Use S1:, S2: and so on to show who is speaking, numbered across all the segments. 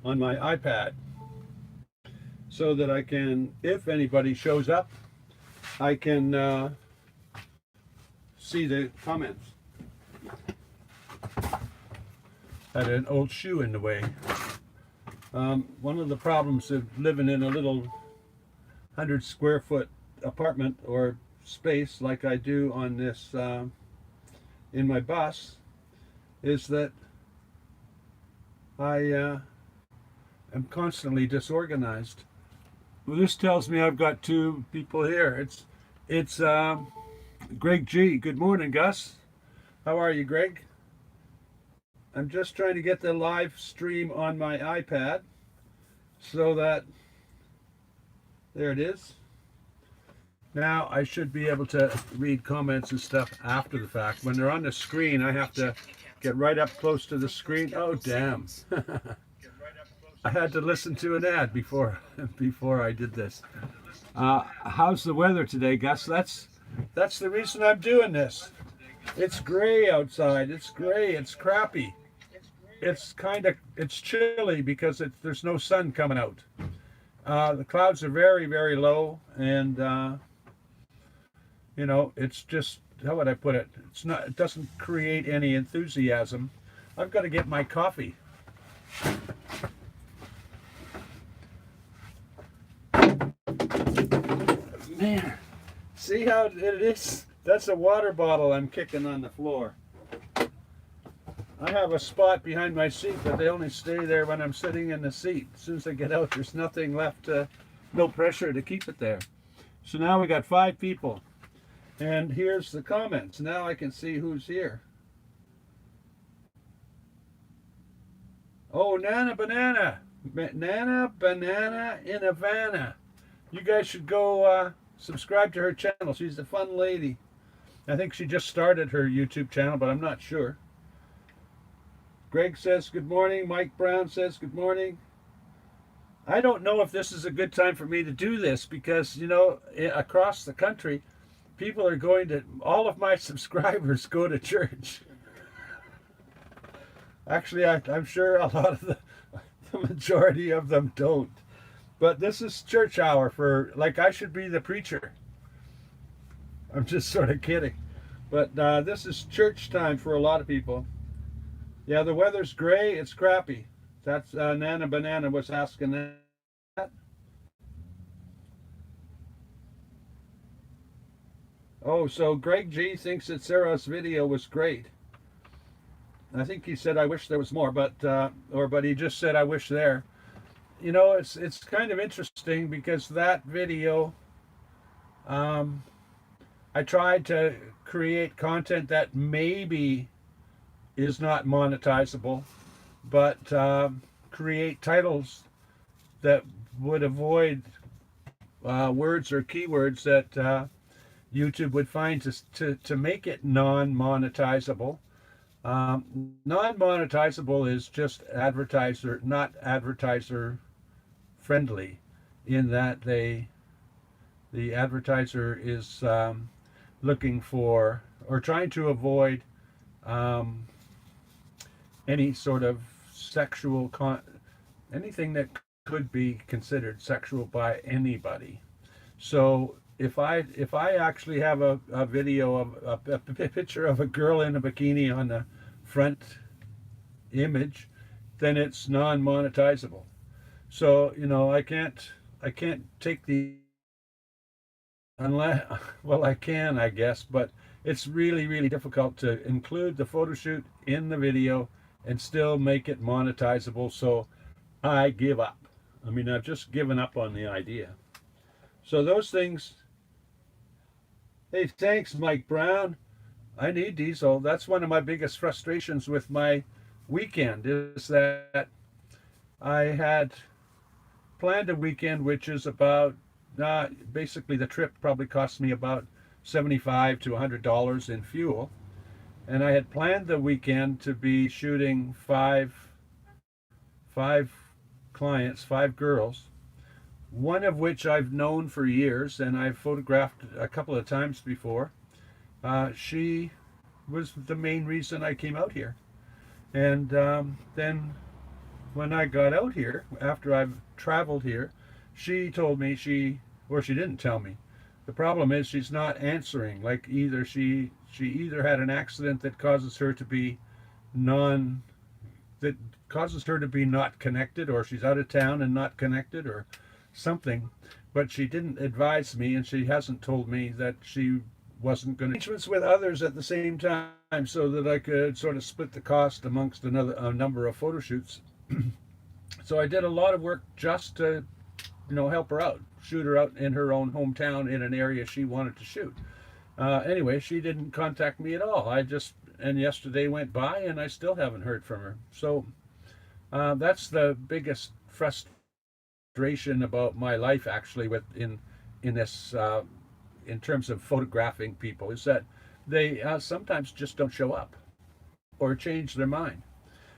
S1: on my iPad so that I can, if anybody shows up, I can see the comments. Had an old shoe in the way. One of the problems of living in a little 100 square foot apartment or space like I do on this in my bus is that I am constantly disorganized. Well, this tells me I've got two people here. It's Greg G. Good morning, Gus. How are you, Greg? I'm just trying to get the live stream on my iPad so that there it is. Now I should be able to read comments and stuff after the fact. When they're on the screen, I have to get right up close to the screen. Oh, damn. I had to listen to an ad before I did this. How's the weather today, Gus? That's the reason I'm doing this. It's gray outside. It's gray. It's crappy. It's chilly because there's no sun coming out. The clouds are very, very low, and it's just, how would I put it? It doesn't create any enthusiasm. I've got to get my coffee. Man, see how it is? That's a water bottle I'm kicking on the floor. I have a spot behind my seat, but they only stay there when I'm sitting in the seat. As soon as I get out, there's nothing left, no pressure to keep it there. So now we got 5 people. And here's the comments. Now I can see who's here. Oh, Nana Banana. Nana Banana in Havana. You guys should go subscribe to her channel. She's a fun lady. I think she just started her YouTube channel, but I'm not sure. Greg says good morning. Mike Brown says good morning. I don't know if this is a good time for me to do this because, across the country, people are all of my subscribers go to church. Actually, I'm sure a lot of the majority of them don't. But this is church hour I should be the preacher. I'm just sort of kidding. But this is church time for a lot of people. Yeah, the weather's gray. It's crappy. That's Nana Banana was asking that. Oh, so Greg G thinks that Sarah's video was great. I think he said, I wish there was more, but he just said, I wish there. It's kind of interesting because that video, I tried to create content that maybe is not monetizable, but create titles that would avoid words or keywords that YouTube would find to make it non-monetizable. Non-monetizable is just not advertiser friendly, in that the advertiser is looking for or trying to avoid any sort of sexual anything that could be considered sexual by anybody. So if I actually have a video of a picture of a girl in a bikini on the front image, then it's non-monetizable. So I can't take the, unless, well, I can, I guess, but it's really, really difficult to include the photo shoot in the video and still make it monetizable. So I give up. I mean, I've just given up on the idea. So those things. Hey, thanks, Mike Brown. I need diesel. That's one of my biggest frustrations with my weekend, is that I had planned a weekend which is about, basically the trip probably cost me about $75 to $100 in fuel. And I had planned the weekend to be shooting five clients, 5 girls, one of which I've known for years and I've photographed a couple of times before. She was the main reason I came out here. And then when I got out here, after I've traveled here, she told me or she didn't tell me. The problem is she's not answering. Like either she either had an accident that causes her to be non that causes her to be not connected, or she's out of town and not connected, or something. But she didn't advise me, and she hasn't told me that she wasn't going to arrangements with others at the same time, so that I could sort of split the cost amongst a number of photo shoots. So I did a lot of work just to, help her out, shoot her out in her own hometown in an area she wanted to shoot. Anyway, she didn't contact me at all. And yesterday went by and I still haven't heard from her. So that's the biggest frustration about my life, actually, in this in terms of photographing people, is that they sometimes just don't show up or change their mind.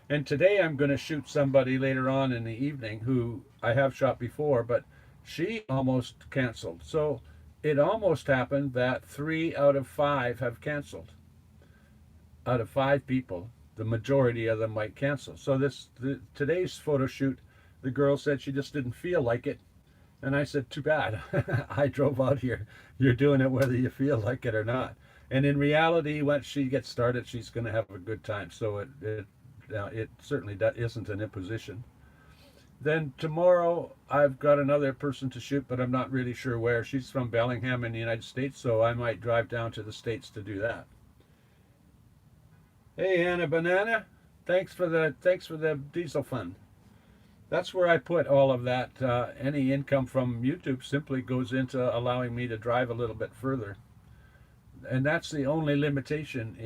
S1: And today I'm going to shoot somebody later on in the evening who I have shot before, but she almost canceled. So it almost happened that 3 out of 5 have canceled. Out of 5 people, the majority of them might cancel. So today's photo shoot, the girl said she just didn't feel like it. And I said, too bad. I drove out here. You're doing it whether you feel like it or not. And in reality, once she gets started, she's going to have a good time. So it certainly isn't an imposition. Then tomorrow I've got another person to shoot, but I'm not really sure where. She's from Bellingham in the United States, so I might drive down to the States to do that. Hey Anna Banana, thanks for the diesel fund. That's where I put all of that. Any income from YouTube simply goes into allowing me to drive a little bit further, and that's the only limitation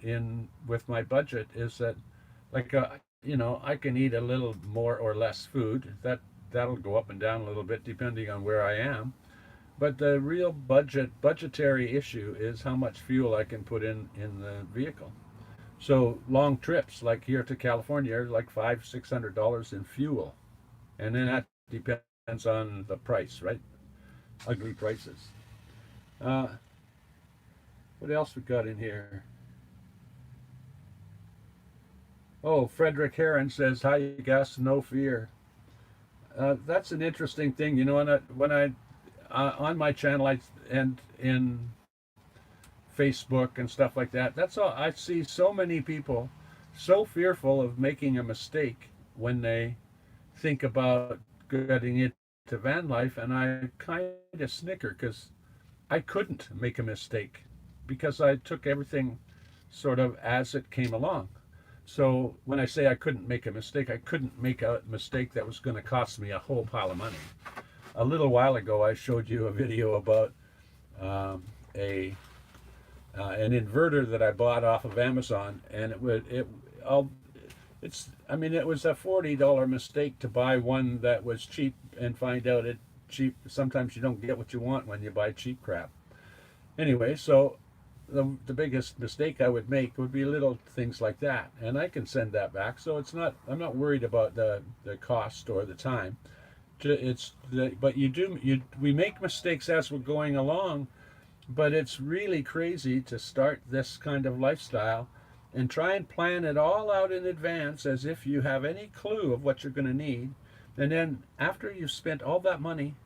S1: in with my budget, is that, like, I can eat a little more or less food. That'll go up and down a little bit depending on where I am. But the real budgetary issue is how much fuel I can put in the vehicle. So long trips like here to California are like $500-600 in fuel, and then that depends on the price, right? Ugly prices. What else we got in here? Oh, Frederick Heron says, "Hi, Gus, no fear." That's an interesting thing, when I on my channel and in Facebook and stuff like that. That's all. I see so many people so fearful of making a mistake when they think about getting into van life, and I kind of snicker because I couldn't make a mistake because I took everything sort of as it came along. So when I say I couldn't make a mistake, I couldn't make a mistake that was going to cost me a whole pile of money. A little while ago, I showed you a video about an inverter that I bought off of Amazon, and it was a $40 mistake to buy one that was cheap and find out it cheap. Sometimes you don't get what you want when you buy cheap crap. Anyway, so the biggest mistake I would make would be little things like that, and I can send that back. So I'm not worried about the cost or the time. But we make mistakes as we're going along. But it's really crazy to start this kind of lifestyle and try and plan it all out in advance as if you have any clue of what you're going to need. And then after you've spent all that money,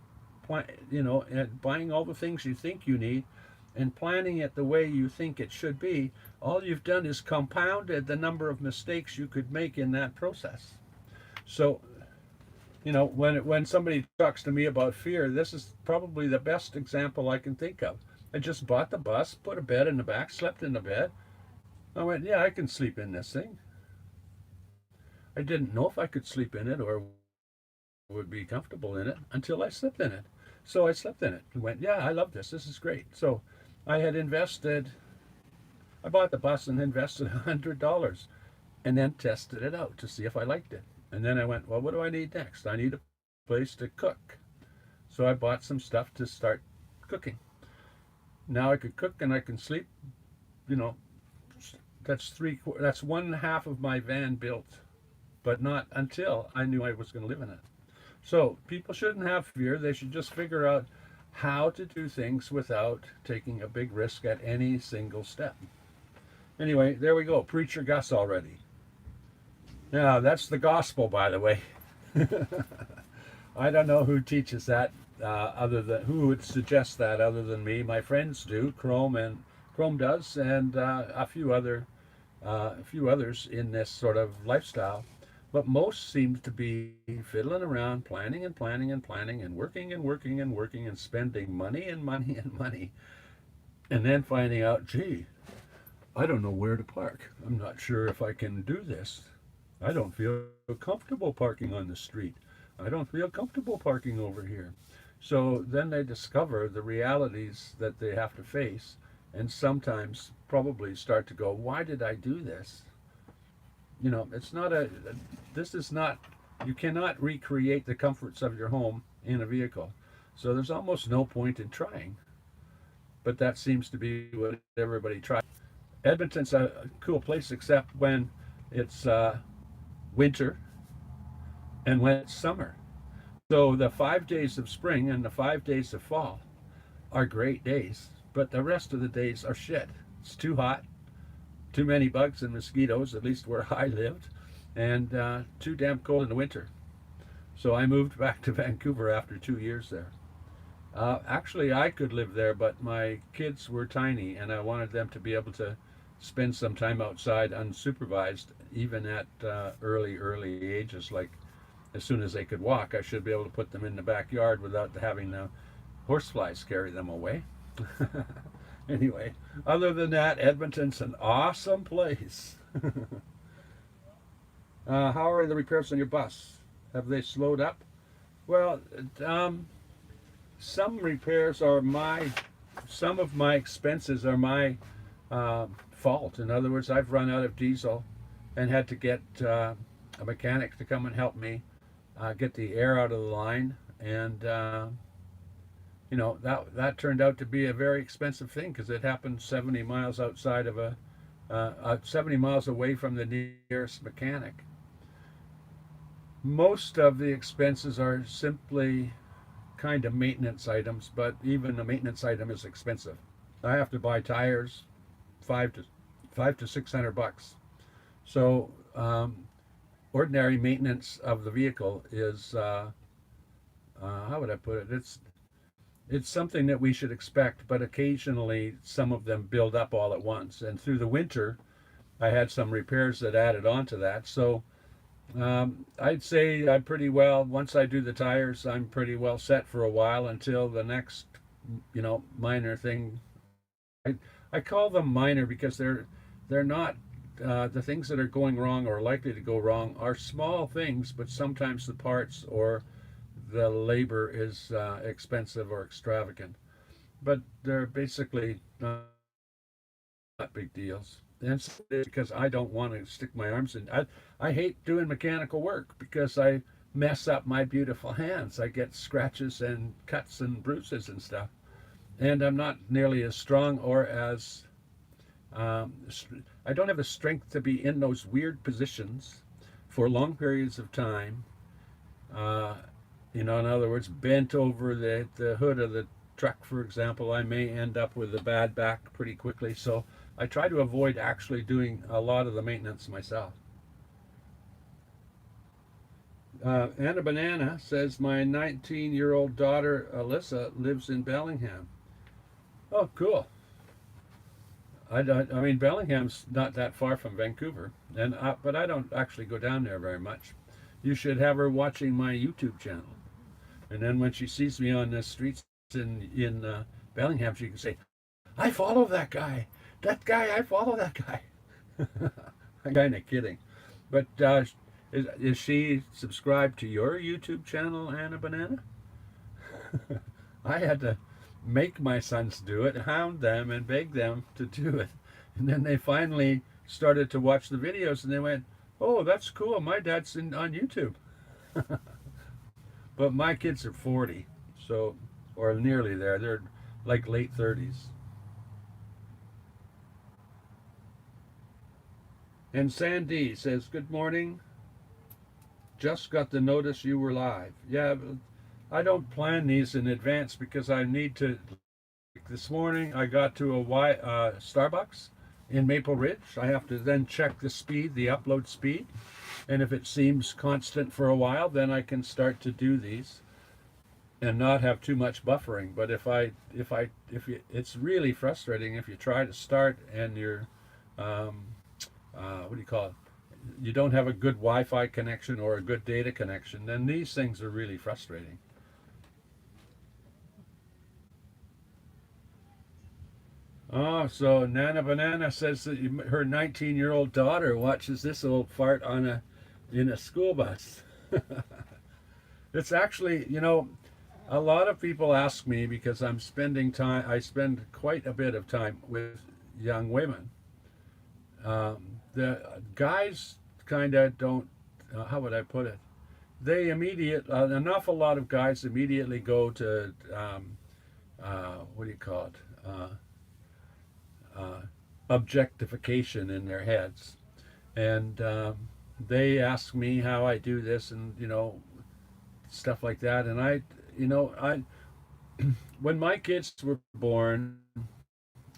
S1: and buying all the things you think you need and planning it the way you think it should be, all you've done is compounded the number of mistakes you could make in that process. So, when somebody talks to me about fear, this is probably the best example I can think of. I just bought the bus, put a bed in the back, slept in the bed. I went, yeah, I can sleep in this thing. I didn't know if I could sleep in it or would be comfortable in it until I slept in it. So I slept in it and went, yeah, I love this. This is great. So I bought the bus and invested $100 and then tested it out to see if I liked it. And then I went, well, what do I need next? I need a place to cook. So I bought some stuff to start cooking. Now I could cook and I can sleep. That's 1/2 of my van built, but not until I knew I was going to live in it. So people shouldn't have fear. They should just figure out how to do things without taking a big risk at any single step. Anyway, there we go. Preacher Gus already. Yeah, that's the gospel, by the way. I don't know who teaches that, other than who would suggest that other than me. My friends do. Chrome does, and a few others in this sort of lifestyle. But most seem to be fiddling around, planning and planning and planning, and working and working and working and spending money and money and money, and then finding out, gee, I don't know where to park. I'm not sure if I can do this. I don't feel comfortable parking on the street. I don't feel comfortable parking over here. So then they discover the realities that they have to face, and sometimes probably start to go, why did I do this? It's not this is not, you cannot recreate the comforts of your home in a vehicle. So there's almost no point in trying. But that seems to be what everybody tries. Edmonton's a cool place except when it's winter and when it's summer. So the 5 days of spring and the 5 days of fall are great days, but the rest of the days are shit. It's too hot, too many bugs and mosquitoes, at least where I lived, and too damn cold in the winter. So I moved back to Vancouver after 2 years there. Actually, I could live there, but my kids were tiny, and I wanted them to be able to spend some time outside unsupervised, even at early ages. Like as soon as they could walk, I should be able to put them in the backyard without having the horseflies carry them away. Anyway, other than that, Edmonton's an awesome place. How are the repairs on your bus? Have they slowed up? Well, some repairs are some of my expenses are my fault. In other words, I've run out of diesel and had to get a mechanic to come and help me get the air out of the line, and that turned out to be a very expensive thing because it happened 70 miles outside of 70 miles away from the nearest mechanic. Most of the expenses are simply kind of maintenance items, but even a maintenance item is expensive. I have to buy tires, five to $600. So ordinary maintenance of the vehicle is how would I put it? It's something that we should expect, but occasionally some of them build up all at once. And through the winter, I had some repairs that added on to that. So I'd say I'm pretty well, once I do the tires, I'm pretty well set for a while until the next, minor thing. I call them minor because they're not, the things that are going wrong or likely to go wrong are small things, but sometimes the parts or the labor is expensive or extravagant. But they're basically not big deals. And so it's because I don't want to stick my arms in. I hate doing mechanical work because I mess up my beautiful hands. I get scratches and cuts and bruises and stuff. And I'm not nearly as strong or as, I don't have the strength to be in those weird positions for long periods of time. Uh, in other words, bent over the hood of the truck, for example, I may end up with a bad back pretty quickly. So I try to avoid actually doing a lot of the maintenance myself. Anna Banana says, my 19-year-old daughter, Alyssa, lives in Bellingham. Oh, cool. I mean, Bellingham's not that far from Vancouver, but I don't actually go down there very much. You should have her watching my YouTube channel. And then when she sees me on the streets in Bellingham, she can say, I follow that guy. That guy, I follow that guy. I'm kind of kidding. But is she subscribed to your YouTube channel, Anna Banana? I had to make my sons do it, hound them, and beg them to do it. And then they finally started to watch the videos, and they went, oh, that's cool. My dad's on YouTube. But my kids are 40, so, or nearly there. They're like late 30s. And Sandy says, good morning. Just got the notice you were live. Yeah, I don't plan these in advance because I need to. This morning I got to a Starbucks in Maple Ridge. I have to then check the speed, the upload speed, and if it seems constant for a while, then I can start to do these and not have too much buffering. But if you, it's really frustrating if you try to start and you're, um, what do you call it? You don't have a good Wi-Fi connection or a good data connection, then these things are really frustrating. Oh, so Nana Banana says that her 19-year-old daughter watches this old fart on a in a school bus. It's actually, a lot of people ask me because I spend quite a bit of time with young women. The guys kind of don't, how would I put it? An awful lot of guys immediately go to, what do you call it? Uh, Objectification in their heads. And they ask me how I do this and, stuff like that. And I, when my kids were born,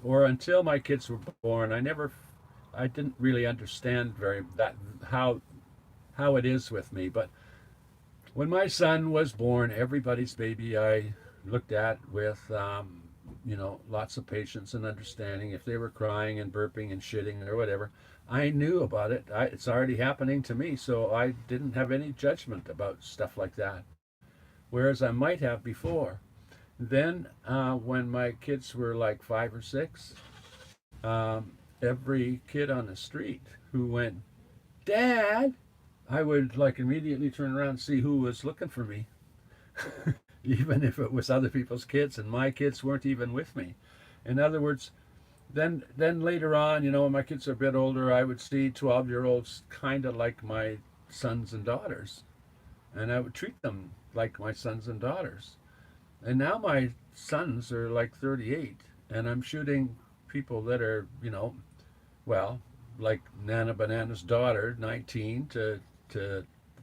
S1: or until my kids were born, I didn't really understand very that how it is with me. But when my son was born, everybody's baby I looked at with, lots of patience and understanding. If they were crying and burping and shitting or whatever, I knew about it. It's already happening to me, so I didn't have any judgment about stuff like that. Whereas I might have before. Then, when my kids were like 5 or 6, every kid on the street who went, "Dad," I would like immediately turn around and see who was looking for me, even if it was other people's kids and my kids weren't even with me. In other words, then later on, when my kids are a bit older, I would see 12-year-olds kind of like my sons and daughters, and I would treat them like my sons and daughters. And now my sons are like 38, and I'm shooting people that are, well, like Nana Banana's daughter, 19 to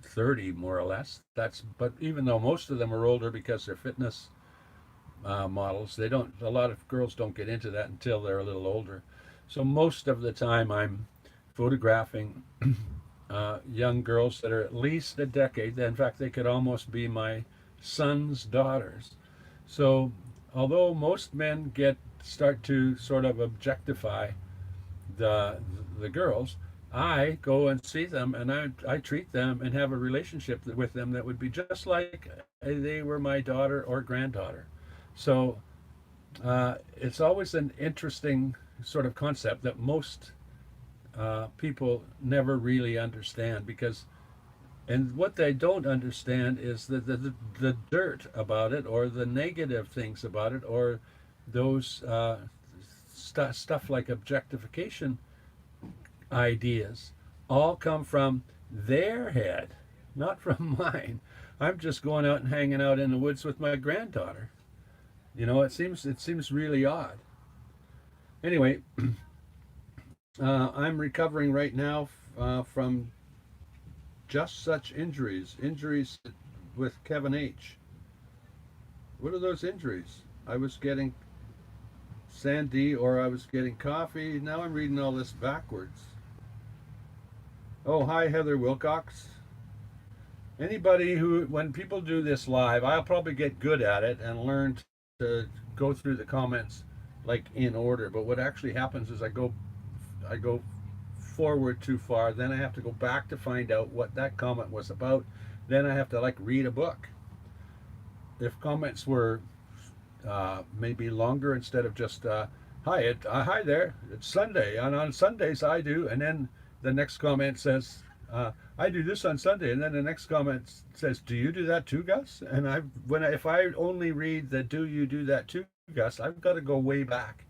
S1: 30 more or less. But even though most of them are older because they're fitness models, a lot of girls don't get into that until they're a little older. So most of the time I'm photographing young girls that are at least a decade. In fact, they could almost be my son's daughters. So although most men start to sort of objectify the the girls, I go and see them and I treat them and have a relationship with them that would be just like they were my daughter or granddaughter. So it's always an interesting sort of concept that most people never really understand because, and what they don't understand is the dirt about it or the negative things about it or those stuff like objectification ideas all come from their head, not from mine. I'm just going out and hanging out in the woods with my granddaughter. It seems really odd. Anyway, I'm recovering right now from just such injuries with Kevin H. What are those injuries? I was getting Sandy or I was getting coffee. Now I'm reading all this backwards. Oh, hi, Heather Wilcox. Anybody when people do this live, I'll probably get good at it and learn to go through the comments like in order. But what actually happens is I go forward too far, then I have to go back to find out what that comment was about. Then I have to like read a book. If comments were maybe longer instead of just hi there, it's Sunday, and on Sundays I do, and then the next comment says I do this on Sunday, and then the next comment says, do you do that too, Gus? And if I only read the do you do that too, Gus, I've got to go way back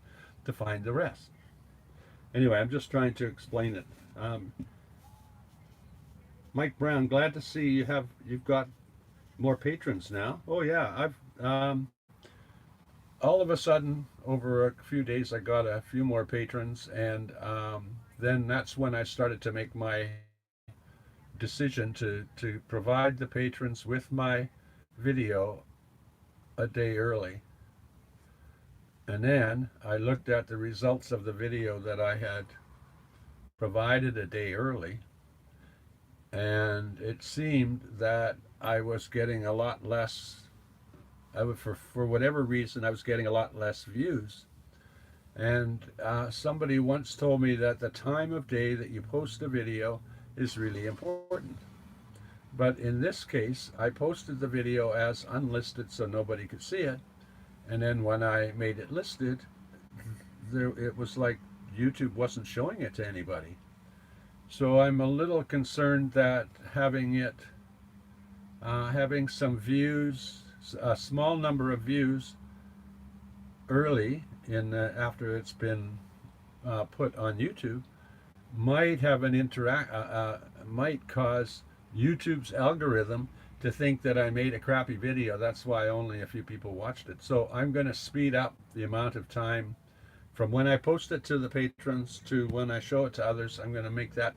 S1: to find the rest. Anyway, I'm just trying to explain it. Mike Brown, glad to see you've got more patrons now. Oh yeah, I've all of a sudden over a few days I got a few more patrons, and then that's when I started to make my decision to provide the patrons with my video a day early. And then I looked at the results of the video that I had provided a day early, and it seemed that I was getting a lot less. For whatever reason, I was getting a lot less views. And somebody once told me that the time of day that you post a video is really important. But in this case, I posted the video as unlisted so nobody could see it. And then when I made it listed, it was like YouTube wasn't showing it to anybody. So I'm a little concerned that having some views, a small number of views early after it's been put on YouTube, might cause YouTube's algorithm to think that I made a crappy video. That's why only a few people watched it. So I'm going to speed up the amount of time from when I post it to the patrons to when I show it to others. I'm going to make that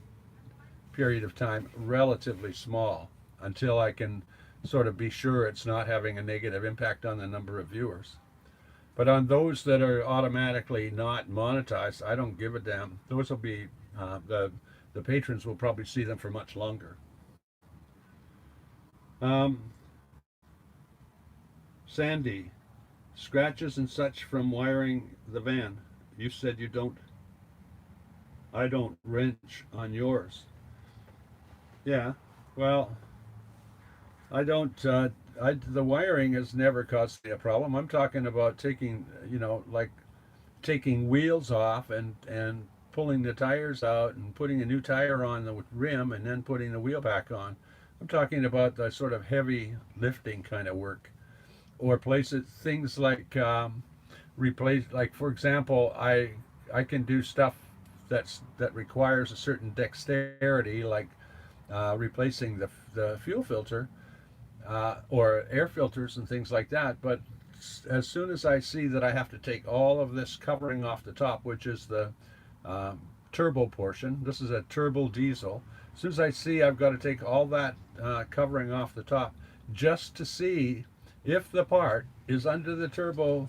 S1: period of time relatively small until I can sort of be sure it's not having a negative impact on the number of viewers. But on those that are automatically not monetized, I don't give a damn. Those will be the patrons will probably see them for much longer. Sandy, scratches and such from wiring the van. You said you don't. I don't wrench on yours. Yeah, well, I don't. The wiring has never caused me a problem. I'm talking about taking, like taking wheels off and pulling the tires out and putting a new tire on the rim and then putting the wheel back on. I'm talking about the sort of heavy lifting kind of work, or things like replace. Like for example, I can do stuff that requires a certain dexterity, like replacing the fuel filter or air filters and things like that. But as soon as I see that I have to take all of this covering off the top, which is the turbo portion, this is a turbo diesel. As soon as I see I've got to take all that covering off the top just to see if the part is under the turbo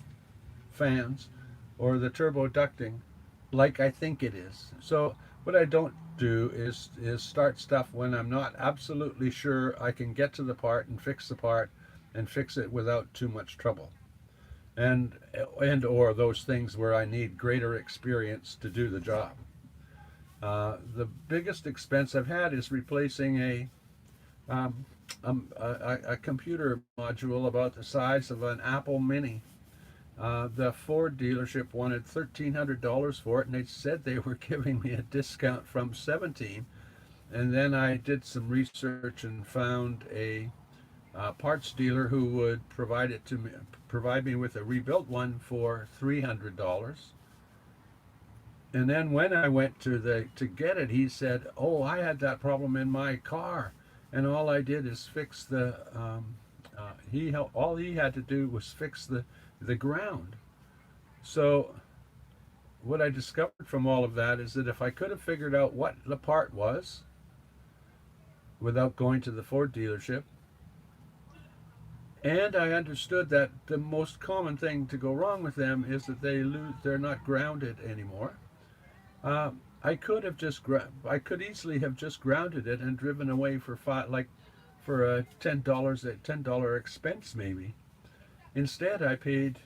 S1: fans or the turbo ducting like I think it is. So what I don't do is start stuff when I'm not absolutely sure I can get to the part and fix the part and fix it without too much trouble. And or those things where I need greater experience to do the job. The biggest expense I've had is replacing a computer module about the size of an Apple Mini. The Ford dealership wanted $1,300 for it, and they said they were giving me a discount from $17. And then I did some research and found a parts dealer who would provide me with a rebuilt one for $300. And then when I went to get it, he said, "Oh, I had that problem in my car, and all I did is fix all he had to do was fix the ground." So what I discovered from all of that is that if I could have figured out what the part was without going to the Ford dealership, and I understood that the most common thing to go wrong with them is that they're not grounded anymore. I could easily have just grounded it and driven away for a $10 expense maybe. Instead, I paid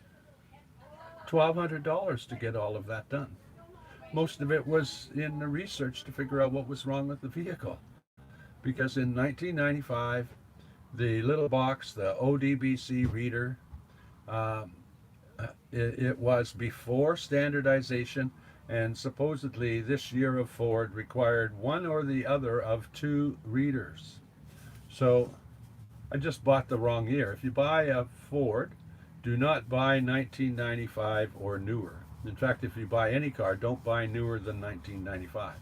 S1: $1,200 to get all of that done. Most of it was in the research to figure out what was wrong with the vehicle, because in 1995, the little box, the ODBC reader, it was before standardization. And supposedly this year of Ford required one or the other of two readers. So I just bought the wrong year. If you buy a Ford, do not buy 1995 or newer. In fact, if you buy any car, don't buy newer than 1995,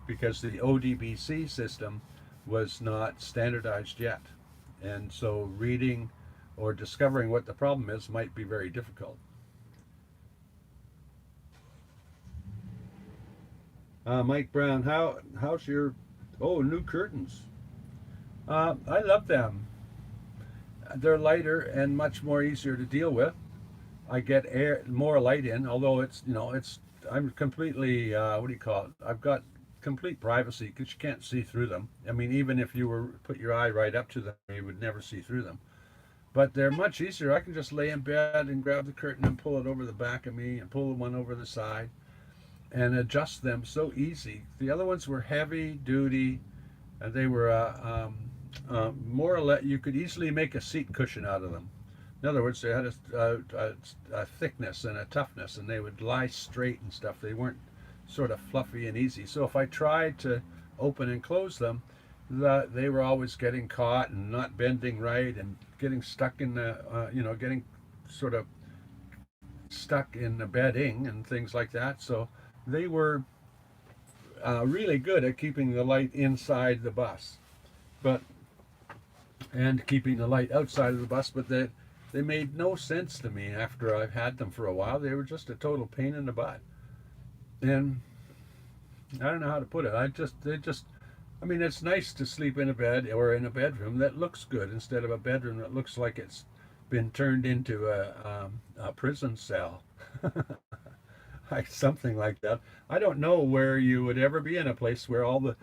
S1: because the ODBC system was not standardized yet. And so reading or discovering what the problem is might be very difficult. Mike Brown, how's your new curtains? I love them. They're lighter and much more easier to deal with. I get more light in, although I'm completely, what do you call it? I've got complete privacy because you can't see through them. I mean, even if you were put your eye right up to them, you would never see through them. But they're much easier. I can just lay in bed and grab the curtain and pull it over the back of me and pull one over the side and adjust them so easy. The other ones were heavy duty, and they were more or less, you could easily make a seat cushion out of them. In other words, they had a thickness and a toughness, and they would lie straight and stuff. They weren't sort of fluffy and easy. So if I tried to open and close them, they were always getting caught and not bending right and getting stuck in getting sort of stuck in the bedding and things like that. So they were really good at keeping the light inside the bus, but and keeping the light outside of the bus. But they made no sense to me after I've had them for a while. They were just a total pain in the butt, and I don't know how to put it. I mean, it's nice to sleep in a bed or in a bedroom that looks good instead of a bedroom that looks like it's been turned into a prison cell. Like something like that. I don't know where you would ever be in a place where all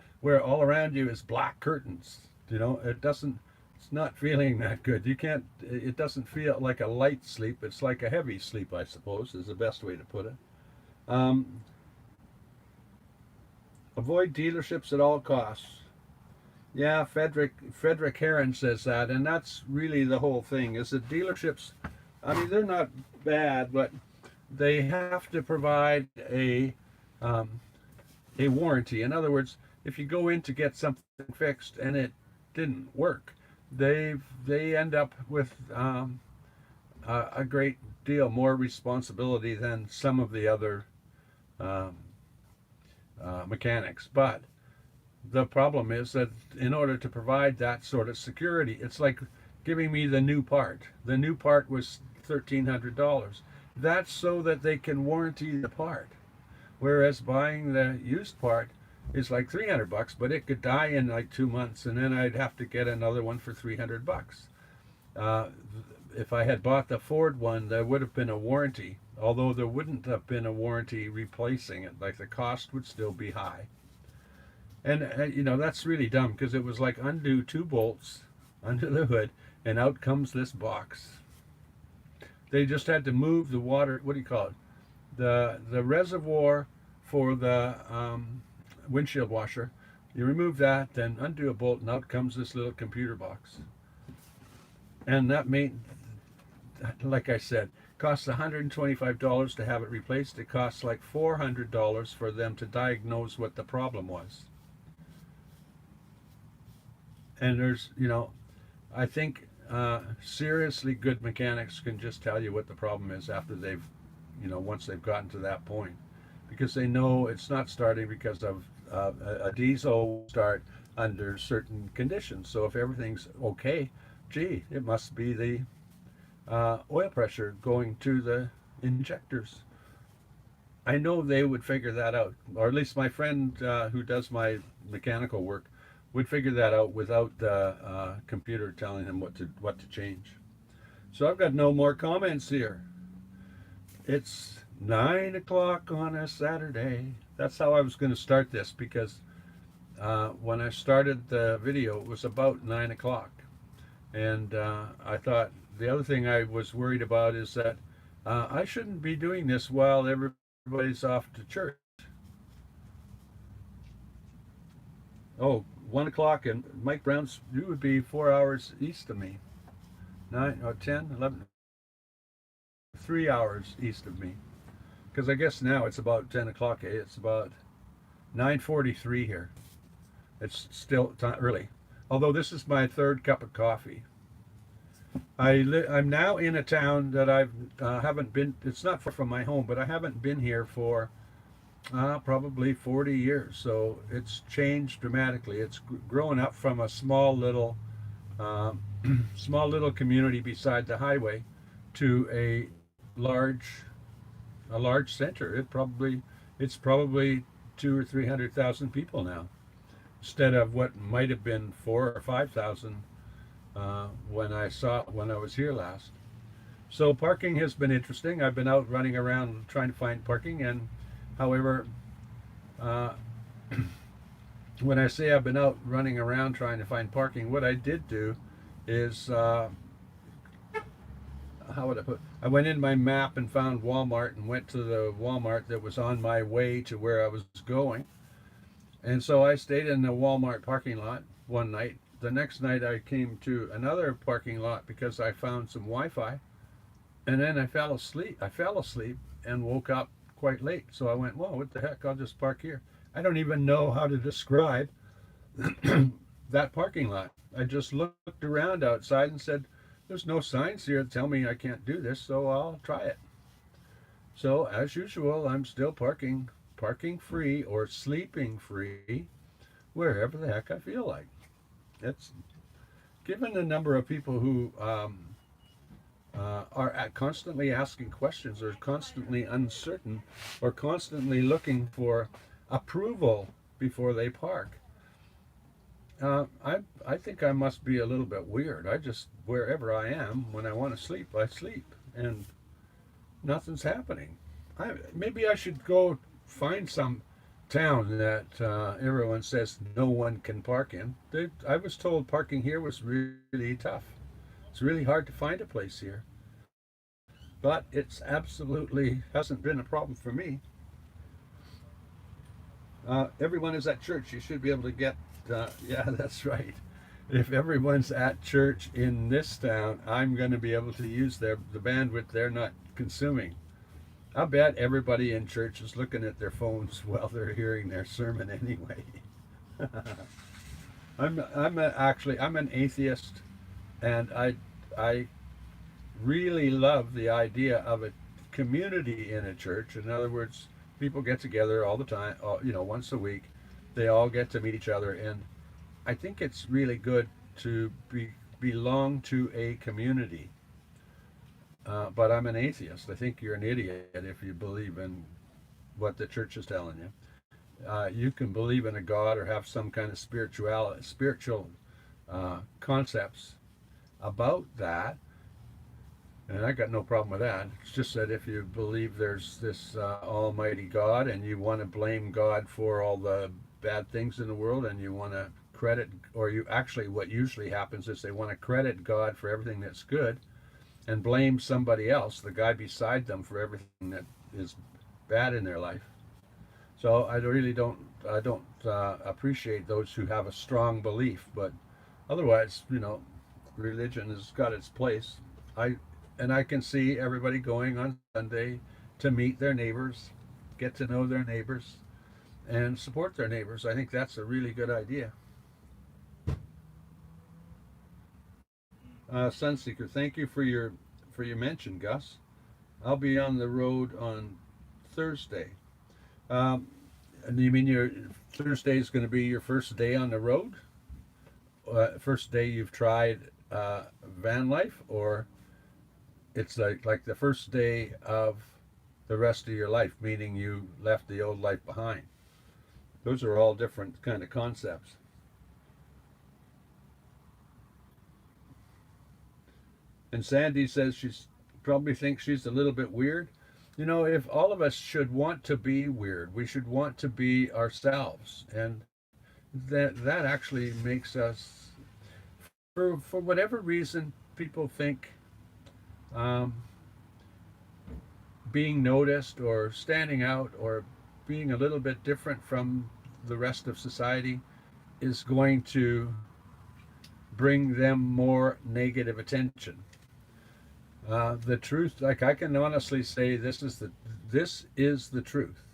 S1: around you is black curtains. It's not feeling that good. It doesn't feel like a light sleep. It's like a heavy sleep, I suppose, is the best way to put it. Um, Avoid dealerships at all costs. Yeah, Frederick Heron says that, and that's really the whole thing. Is that dealerships? I mean, they're not bad, but they have to provide a warranty. In other words, if you go in to get something fixed and it didn't work, they end up with a great deal more responsibility than some of the other um, mechanics. But the problem is that in order to provide that sort of security, it's like giving me the new part. The new part was $1,300. That's so that they can warranty the part. Whereas buying the used part is like $300, but it could die in like 2 months, and then I'd have to get another one for $300. Uh, if I had bought the Ford one, there would have been a warranty, although there wouldn't have been a warranty replacing it. Like the cost would still be high. And that's really dumb because it was like undo 2 bolts under the hood, and out comes this box. They just had to move the water. What do you call it? The reservoir for the windshield washer. You remove that, then undo a bolt, and out comes this little computer box. And that made, like I said, costs $125 to have it replaced. It costs like $400 for them to diagnose what the problem was. And I think seriously good mechanics can just tell you what the problem is after once they've gotten to that point, because they know it's not starting because of a diesel start under certain conditions. So if everything's okay, gee, it must be the oil pressure going to the injectors. I know they would figure that out, or at least my friend who does my mechanical work would figure that out without the computer telling him what to change. So I've got no more comments here. It's 9 o'clock on a Saturday. That's how I was going to start this, because when I started the video, it was about 9 o'clock. And I thought the other thing I was worried about is that I shouldn't be doing this while everybody's off to church. Oh, 1 o'clock, and Mike Brown's, you would be 4 hours east of me. 9 or 10, 11, 3 hours east of me. Because I guess now it's about 10 o'clock. It's about 9:43 here. It's still early. Although this is my third cup of coffee. I'm now in a town that I haven't been. It's not far from my home, but I haven't been here for probably 40 years. So it's changed dramatically. It's grown up from a small little community beside the highway to a large center. It's probably 200,000 or 300,000 people now, instead of what might have been 4,000 or 5,000 when I was here last. So parking has been interesting. I've been out running around trying to find parking, and however, uh, when I say I've been out running around trying to find parking, what I did do is how would I put? I went in my map and found Walmart and went to the Walmart that was on my way to where I was going. And so I stayed in the Walmart parking lot one night. The next night I came to another parking lot because I found some Wi-Fi, and then I fell asleep. I fell asleep and woke up quite late. So I went, "Whoa, what the heck? I'll just park here." I don't even know how to describe that parking lot. I just looked around outside and said, "There's no signs here that tell me I can't do this, so I'll try it." So as usual, I'm still parking free or sleeping free wherever the heck I feel like. It's given the number of people who are constantly asking questions, or constantly uncertain, or constantly looking for approval before they park. I think I must be a little bit weird. I just, wherever I am, when I want to sleep, I sleep, and nothing's happening. Maybe I should go find some town that everyone says no one can park in. I was told parking here was really tough. It's really hard to find a place here, but it's absolutely hasn't been a problem for me. Everyone is at church. You should be able to get. Yeah, that's right. If everyone's at church in this town, I'm going to be able to use the bandwidth they're not consuming. I bet everybody in church is looking at their phones while they're hearing their sermon anyway. I'm an atheist, and I really love the idea of a community in a church. In other words, people get together all the time, once a week. They all get to meet each other, and I think it's really good to belong to a community. But I'm an atheist. I think you're an idiot if you believe in what the church is telling you. You can believe in a God or have some kind of spiritual concepts about that, and I got no problem with that. It's just that if you believe there's this almighty God and you want to blame God for all the bad things in the world, and you want to credit, or you actually, what usually happens is they want to credit God for everything that's good and blame somebody else, the guy beside them, for everything that is bad in their life. So I don't appreciate those who have a strong belief, but otherwise, religion has got its place. I can see everybody going on Sunday to meet their neighbors, get to know their neighbors, and support their neighbors. I think that's a really good idea. Sunseeker, thank you for your mention, Gus. I'll be on the road on Thursday. Um, and you mean your Thursday is going to be your first day on the road? First day you've tried van life, or it's like the first day of the rest of your life, meaning you left the old life behind? Those are all different kind of concepts. And Sandy says she's probably thinks she's a little bit weird. If all of us should want to be weird, we should want to be ourselves, and that actually makes us, for whatever reason, people think um, being noticed or standing out or being a little bit different from the rest of society is going to bring them more negative attention. The truth, like, I can honestly say, this is the truth.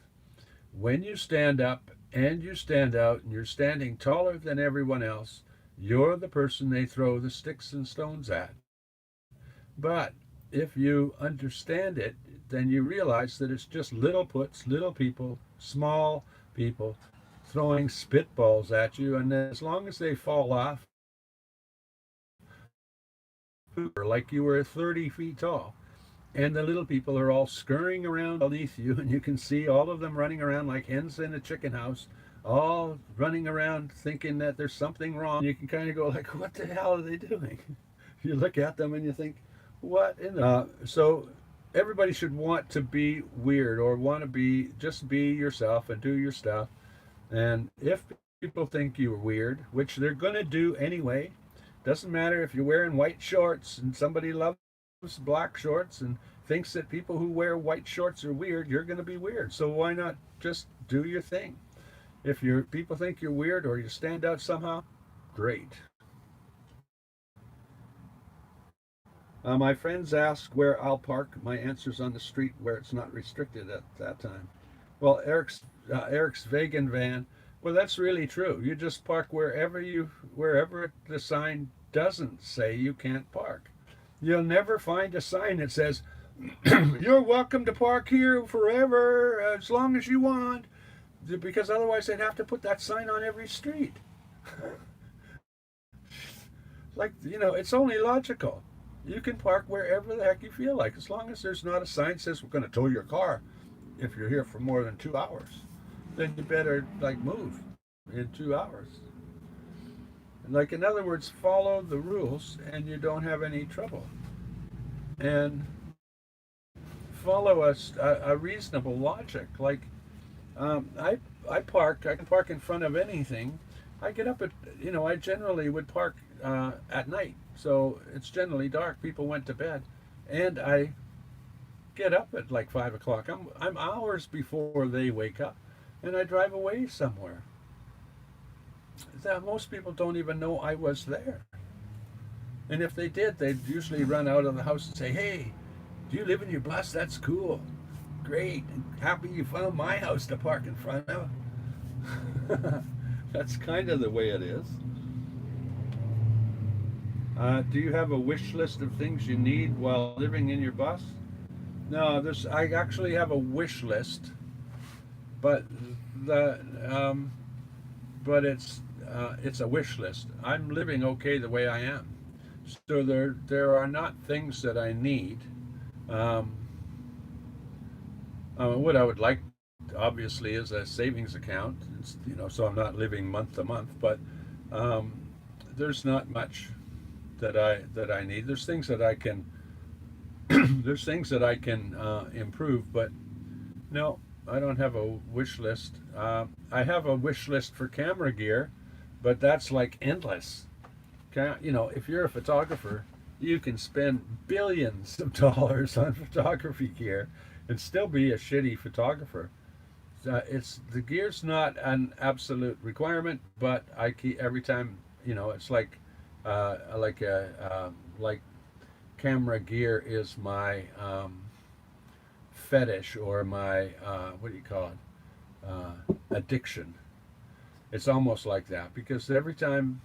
S1: When you stand up and you stand out and you're standing taller than everyone else, you're the person they throw the sticks and stones at. But if you understand it, then you realize that it's just little people, small people, throwing spitballs at you, and as long as they fall off, like you were 30 feet tall, and the little people are all scurrying around beneath you, and you can see all of them running around like hens in a chicken house, all running around thinking that there's something wrong. You can kind of go like, what the hell are they doing? You look at them and you think, What in the so everybody should want to be weird or want to be just be yourself and do your stuff. And if people think you're weird, which they're going to do anyway, doesn't matter if you're wearing white shorts and somebody loves black shorts and thinks that people who wear white shorts are weird, you're going to be weird. So why not just do your thing? If your people think you're weird or you stand out somehow, great. My friends ask where I'll park. My answer's on the street where it's not restricted at that time. Well, Eric's vegan van. Well, that's really true. You just park wherever the sign doesn't say you can't park. You'll never find a sign that says you're welcome to park here forever as long as you want, because otherwise they'd have to put that sign on every street. Like, it's only logical. You can park wherever the heck you feel like, as long as there's not a sign that says we're going to tow your car if you're here for more than 2 hours. Then you better move in 2 hours. Like, in other words, follow the rules and you don't have any trouble. And follow a reasonable logic. Like, I can park in front of anything. I get up I generally would park at night. So it's generally dark. People went to bed. And I get up at like 5 o'clock. I'm hours before they wake up. And I drive away somewhere. That most people don't even know I was there. And if they did, they'd usually run out of the house and say, "Hey, do you live in your bus? That's cool. Great. Happy you found my house to park in front of." That's kind of the way it is. Do you have a wish list of things you need while living in your bus? No, I actually have a wish list, but the it's a wish list. I'm living okay the way I am, so there are not things that I need. Um, what I would like, obviously, is a savings account. So I'm not living month to month. But um, there's not much that I need. There's things that I can there's things that I can improve, but no, I don't have a wish list. I have a wish list for camera gear, but that's like endless. If you're a photographer, you can spend billions of dollars on photography gear and still be a shitty photographer. It's the gear's not an absolute requirement, but I keep every time. It's like camera gear is my fetish, or my what do you call it, addiction. It's almost like that, because every time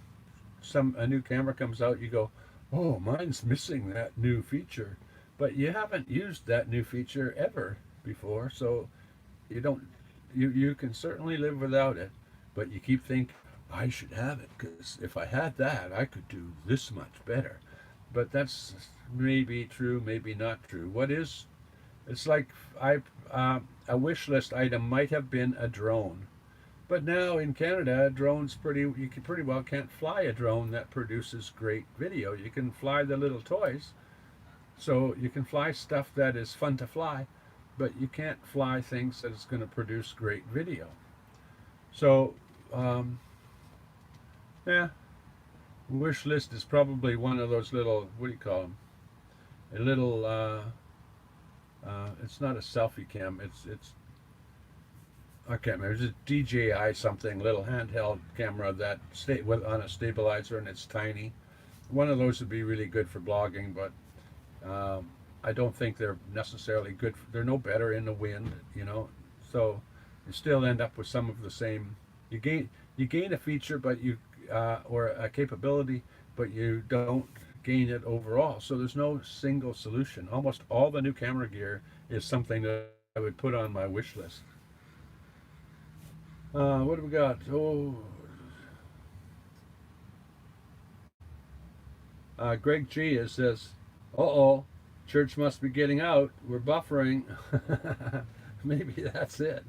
S1: a new camera comes out, you go, "Oh, mine's missing that new feature," but you haven't used that new feature ever before, so you don't. You can certainly live without it, but you keep thinking, "I should have it, because if I had that, I could do this much better." But that's maybe true, maybe not true. It's like a wish list item might have been a drone. But now in Canada, you can pretty well can't fly a drone that produces great video. You can fly the little toys, so you can fly stuff that is fun to fly, but you can't fly things that is going to produce great video. So, yeah, wish list is probably one of those little, what do you call them? A little, it's not a selfie cam. It's I can't remember. It's a DJI something, little handheld camera that on a stabilizer, and it's tiny. One of those would be really good for blogging, but I don't think they're necessarily good. They're no better in the wind. So you still end up with some of the same. You gain a feature, but or a capability, but you don't gain it overall. So there's no single solution. Almost all the new camera gear is something that I would put on my wish list. What do we got? Greg G says, "Uh-oh, church must be getting out. We're buffering." Maybe that's it.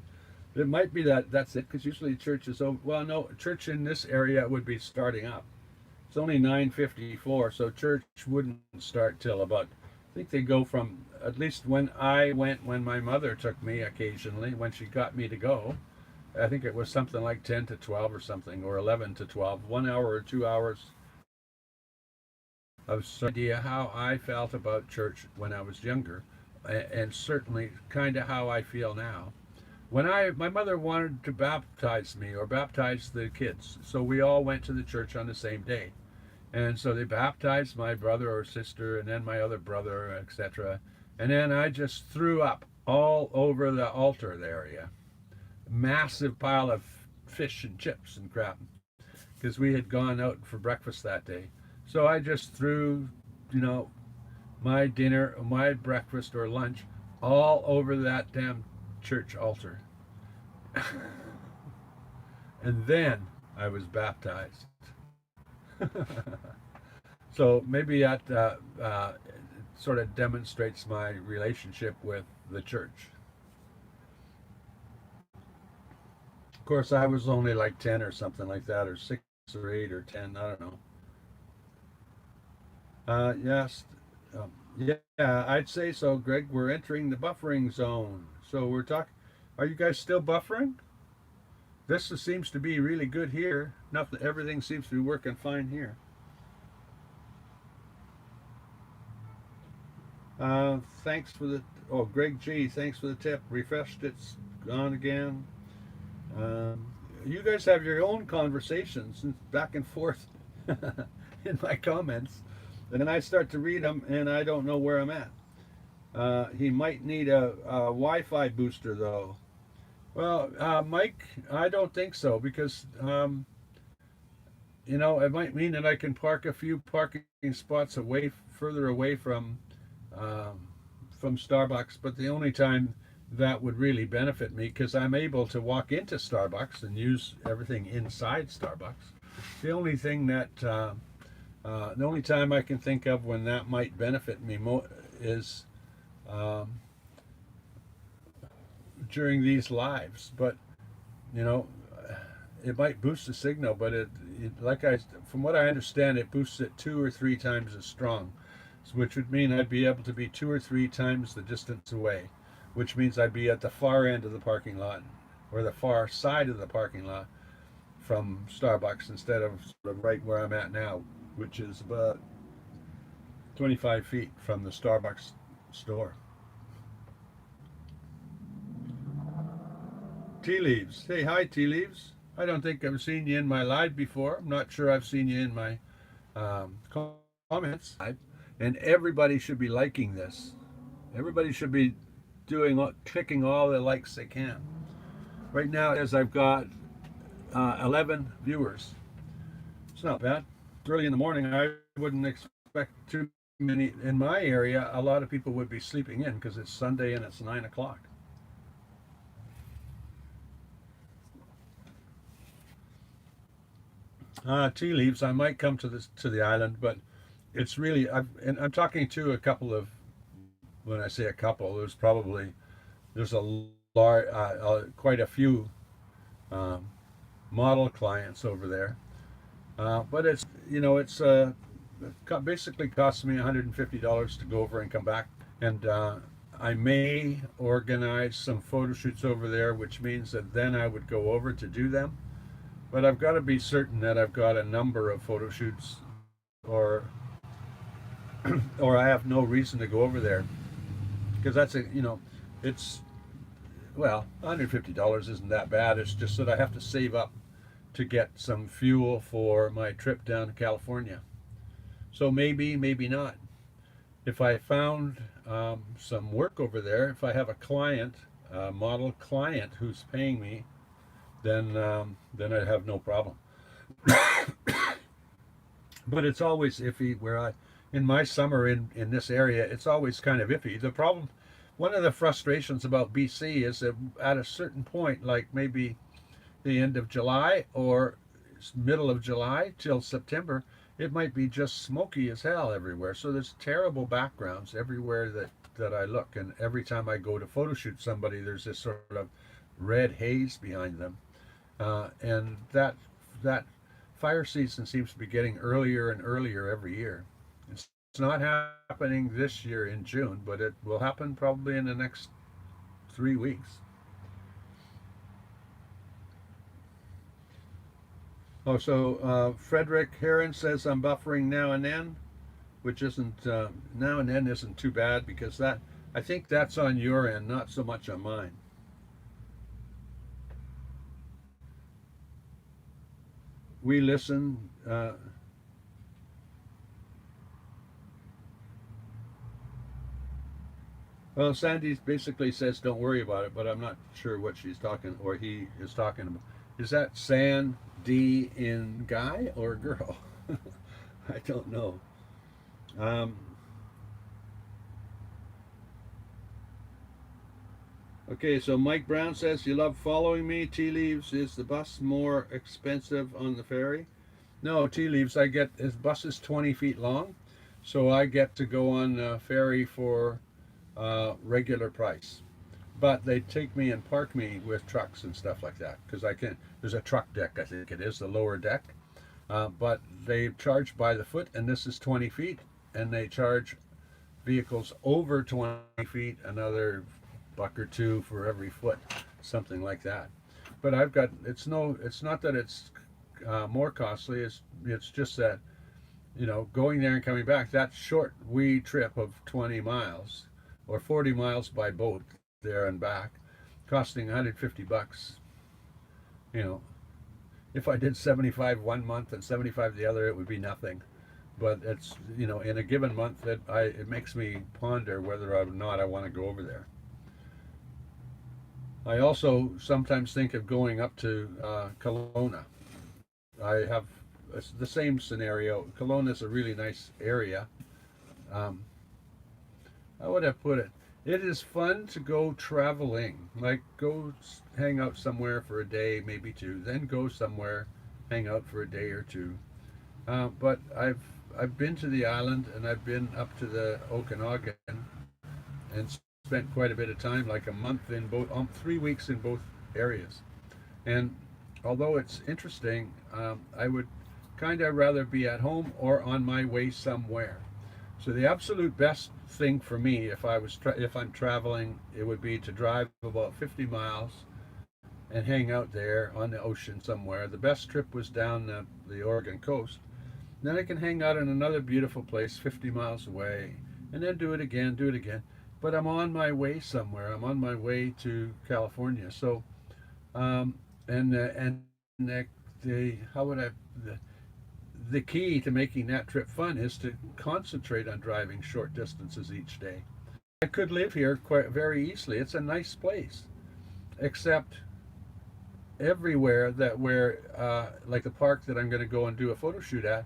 S1: It might be that's it, because usually church is over. Well, no, church in this area would be starting up. It's only 9:54, so church wouldn't start till about think they go from, at least when I went, when my mother took me occasionally, when she got me to go, I think it was something like 10 to 12 or something, or 11 to 12, 1 hour or 2 hours of idea how I felt about church when I was younger, and certainly kind of how I feel now. When my mother wanted to baptize me or baptize the kids, so we all went to the church on the same day. And so they baptized my brother or sister, and then my other brother, etc. And then I just threw up all over the altar area, massive pile of fish and chips and crap, because we had gone out for breakfast that day. So I just threw, you know, my dinner, my breakfast or lunch, all over that damn church altar. And then I was baptized. So maybe that sort of demonstrates my relationship with the church. Of course, I was only like 10 or something like that, or 6 or 8 or 10, I don't know. Yes, yeah, I'd say so, Greg. We're entering the buffering zone. So we're talking. Are you guys still buffering? This seems to be really good here. Nothing, everything seems to be working fine here. Thanks for the. Oh, Greg G. Thanks for the tip. Refreshed. It's gone again. You guys have your own conversations back and forth in my comments, and then I start to read them, and I don't know where I'm at. He might need a Wi-Fi booster, though. Well, Mike, I don't think so because it might mean that I can park a few parking spots away, further away um, from Starbucks. But the only time that would really benefit me, because I'm able to walk into Starbucks and use everything inside Starbucks. The only thing the only time I can think of when that might benefit me is um, during these lives. But you know, it might boost the signal, but from what I understand, it boosts it 2 or 3 times as strong, which would mean I'd be able to be 2 or 3 times the distance away, which means I'd be at the far end of the parking lot or the far side of the parking lot from Starbucks instead of sort of right where I'm at now, which is about 25 feet from the Starbucks store. Tea Leaves. Hey, hi, Tea Leaves. I don't think I've seen you in my live before. I'm not sure I've seen you in my comments. And everybody should be liking this. Everybody should be clicking all the likes they can. Right now, as I've got 11 viewers. It's not bad. It's early in the morning. I wouldn't expect too many. In my area, a lot of people would be sleeping in because it's Sunday and it's 9 o'clock. Tea Leaves. I might come to the island, but it's really and I'm talking to a couple of. When I say a couple, there's a large quite a few um, model clients over there. But it's basically costs me $150 to go over and come back, and I may organize some photo shoots over there, which means that then I would go over to do them. But I've got to be certain that I've got a number of photo shoots, or or I have no reason to go over there because it's $150 isn't that bad. It's just that I have to save up to get some fuel for my trip down to California. So maybe not. If I found some work over there, if I have a client, a model client who's paying me, then I'd have no problem. But it's always iffy in my summer in this area, it's always kind of iffy. The problem, one of the frustrations about BC is that at a certain point, like maybe the end of July or middle of July till September, it might be just smoky as hell everywhere. So there's terrible backgrounds everywhere that I look, and every time I go to photo shoot somebody, there's this sort of red haze behind them, and that fire season seems to be getting earlier and earlier every year. not happening this year in June, but it will happen probably in the next 3 weeks. Oh, so Frederick Heron says I'm buffering now and then, which isn't now and then isn't too bad because that I think that's on your end, not so much on mine. We listen. Well, Sandy basically says don't worry about it, but I'm not sure what she's talking or he is talking about. Is that Sandy in guy or girl? I don't know. Um, okay, so Mike Brown says you love following me. Tea leaves, is the bus more expensive on the ferry? No, tea leaves. I get his bus is 20 feet long, so I get to go on the ferry for regular price. But they take me and park me with trucks and stuff like that because I can. There's a truck deck, I think it is the lower deck, but they charge by the foot, and this is 20 feet, and they charge vehicles over 20 feet another buck or two for every foot, something like that. But I've got it's not that it's more costly. It's just that going there and coming back, that short wee trip of 20 miles or 40 miles by boat there and back, costing 150 bucks. You know, if I did 75 one month and 75 the other, it would be nothing. But it's in a given month it makes me ponder whether or not I want to go over there. I also sometimes think of going up to Kelowna. I have the same scenario. Kelowna is a really nice area. Um, how would I put it? It is fun to go traveling, like go hang out somewhere for a day, maybe two, then go somewhere, hang out for a day or two. But I've been to the island and I've been up to the Okanagan and spent quite a bit of time, like a month in both, 3 weeks in both areas. And although it's interesting, I would kind of rather be at home or on my way somewhere. So the absolute best thing for me, if I'm traveling, it would be to drive about 50 miles and hang out there on the ocean somewhere. The best trip was down the Oregon coast. Then I can hang out in another beautiful place 50 miles away, and then do it again, do it again. But I'm on my way somewhere. I'm on my way to California. So, and the how would I the key to making that trip fun is to concentrate on driving short distances each day. I could live here quite very easily. It's a nice place, except everywhere where like the park that I'm going to go and do a photo shoot at,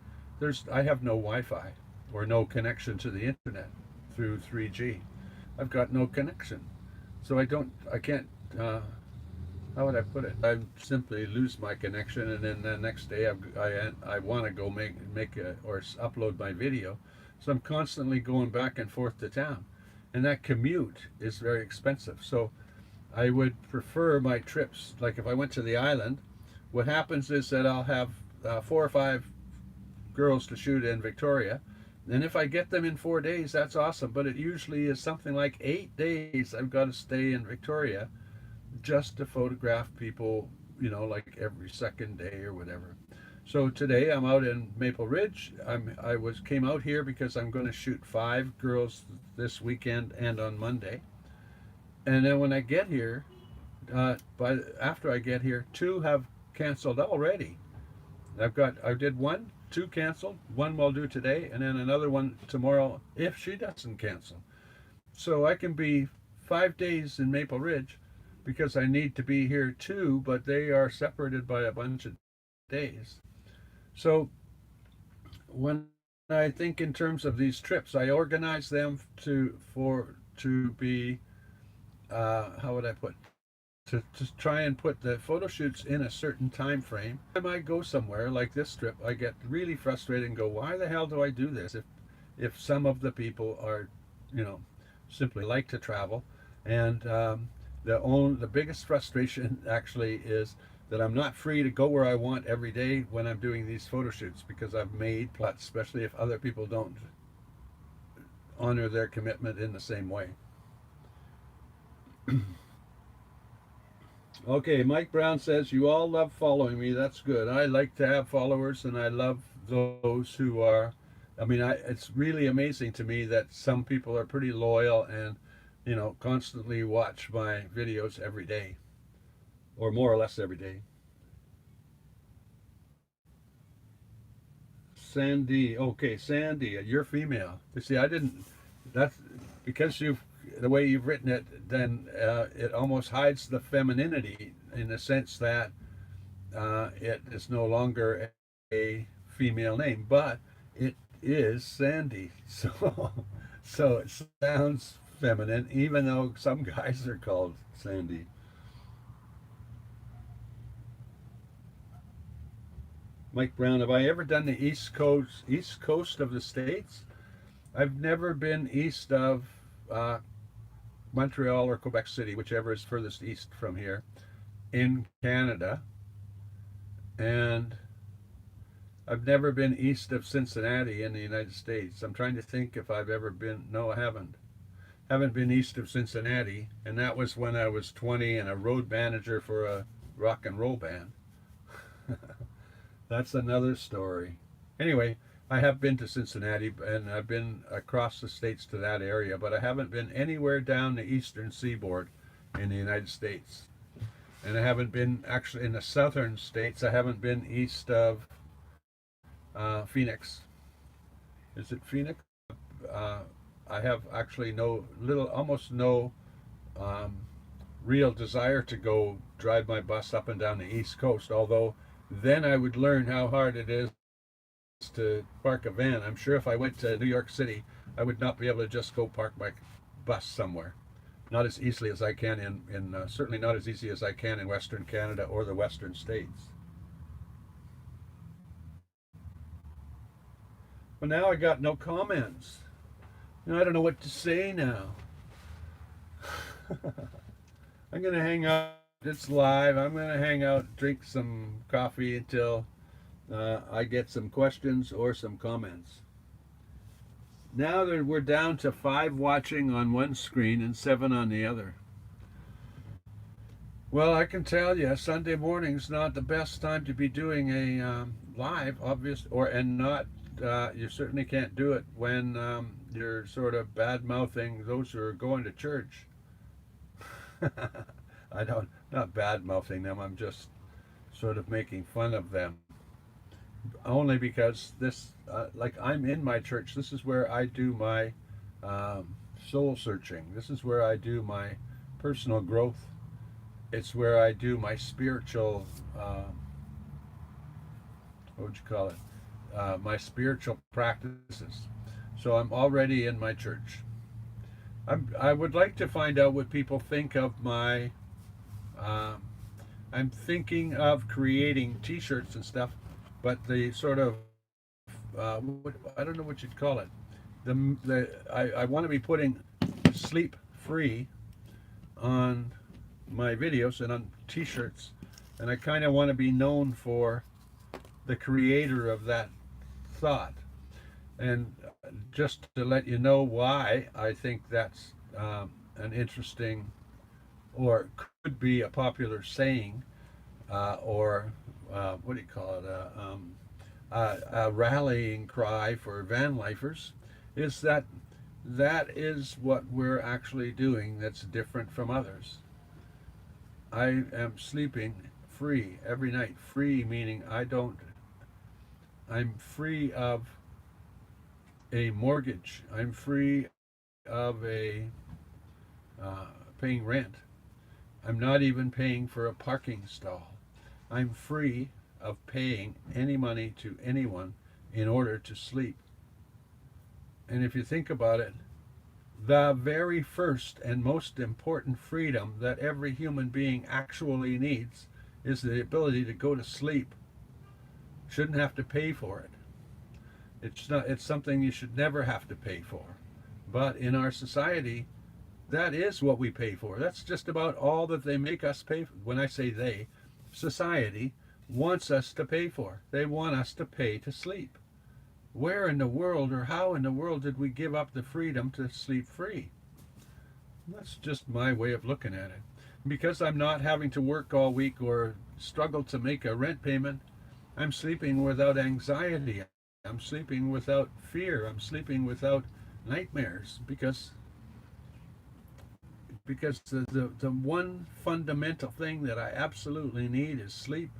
S1: I have no Wi-Fi or no connection to the internet through 3G. I've got no connection, so I can't. How would I put it? I simply lose my connection, and then the next day I want to go or upload my video, so I'm constantly going back and forth to town, and that commute is very expensive. So I would prefer my trips. Like if I went to the island, what happens is that I'll have 4 or 5 girls to shoot in Victoria. And if I get them in 4 days, that's awesome. But it usually is something like 8 days I've got to stay in Victoria just to photograph people, like every second day or whatever. So today I'm out in Maple Ridge. Came out here because I'm going to shoot 5 girls this weekend and on Monday. And then when I get here, after I get here, 2 have canceled already. I did 1, 2 canceled, 1 will do today, and then another one tomorrow if she doesn't cancel. So I can be 5 days in Maple Ridge because I need to be here too, but they are separated by a bunch of days. So when I think in terms of these trips, I organize them to be how would I put to try and put the photo shoots in a certain time frame. When I go somewhere like this trip, I get really frustrated and go, why the hell do I do this if some of the people are simply like to travel, and the biggest frustration actually is that I'm not free to go where I want every day when I'm doing these photo shoots, because I've made plots, especially if other people don't honor their commitment in the same way. Okay, Mike Brown says, you all love following me. That's good. I like to have followers, and I love those who are. It's really amazing to me that some people are pretty loyal and, constantly watch my videos every day, or more or less every day. Sandy, okay, Sandy, you're female. You see, I didn't. That's because the way you've written it, then it almost hides the femininity in the sense that it is no longer a female name, but it is Sandy. So it sounds feminine, even though some guys are called Sandy. Mike Brown, have I ever done the east coast of the states? I've never been east of Montreal or Quebec City, whichever is furthest east from here, in Canada. And I've never been east of Cincinnati in the United States. I'm trying to think if I've ever been. No, I haven't. Haven't been east of Cincinnati, and that was when I was 20 and a road manager for a rock and roll band. That's another story. Anyway, I have been to Cincinnati, and I've been across the states to that area, but I haven't been anywhere down the eastern seaboard in the United States. And I haven't been actually in the southern states. I haven't been east of Phoenix. Is it Phoenix? Uh, I have actually almost no um, real desire to go drive my bus up and down the East Coast, although then I would learn how hard it is to park a van. I'm sure if I went to New York City, I would not be able to just go park my bus somewhere. Not as easily as I can certainly not as easy as I can in Western Canada or the Western states. Well, now I got no comments. I don't know what to say now. I'm going to hang out. It's live. I'm going to hang out, drink some coffee until I get some questions or some comments. Now that we're down to 5 watching on one screen and 7 on the other. Well, I can tell you, Sunday morning's not the best time to be doing a live, and not. You certainly can't do it when you're sort of bad mouthing those who are going to church. Not bad mouthing them. I'm just sort of making fun of them. Only because I'm in my church. This is where I do my soul searching. This is where I do my personal growth. It's where I do my spiritual, what would you call it? My spiritual practices. So I'm already in my church. I would like to find out what people think of my. I'm thinking of creating T-shirts and stuff, but the sort of I don't know what you'd call it. I want to be putting sleep free on my videos and on T-shirts, and I kind of want to be known for the creator of that thought. And just to let you know why I think that's an interesting, or could be a popular saying, or what do you call it, a rallying cry for van lifers, is that is what we're actually doing that's different from others. I am sleeping free every night. Free meaning I'm free of a mortgage. I'm free of paying rent. I'm not even paying for a parking stall. I'm free of paying any money to anyone in order to sleep. And if you think about it, the very first and most important freedom that every human being actually needs is the ability to go to sleep. Shouldn't have to pay for it. It's something you should never have to pay for. But in our society, that is what we pay for. That's just about all that they make us pay for. When I say they, society wants us to pay for. They want us to pay to sleep. where in the world or how in the world did we give up the freedom to sleep free? That's just my way of looking at it. Because I'm not having to work all week or struggle to make a rent payment, I'm sleeping without anxiety. I'm sleeping without fear. I'm sleeping without nightmares because the one fundamental thing that I absolutely need is sleep,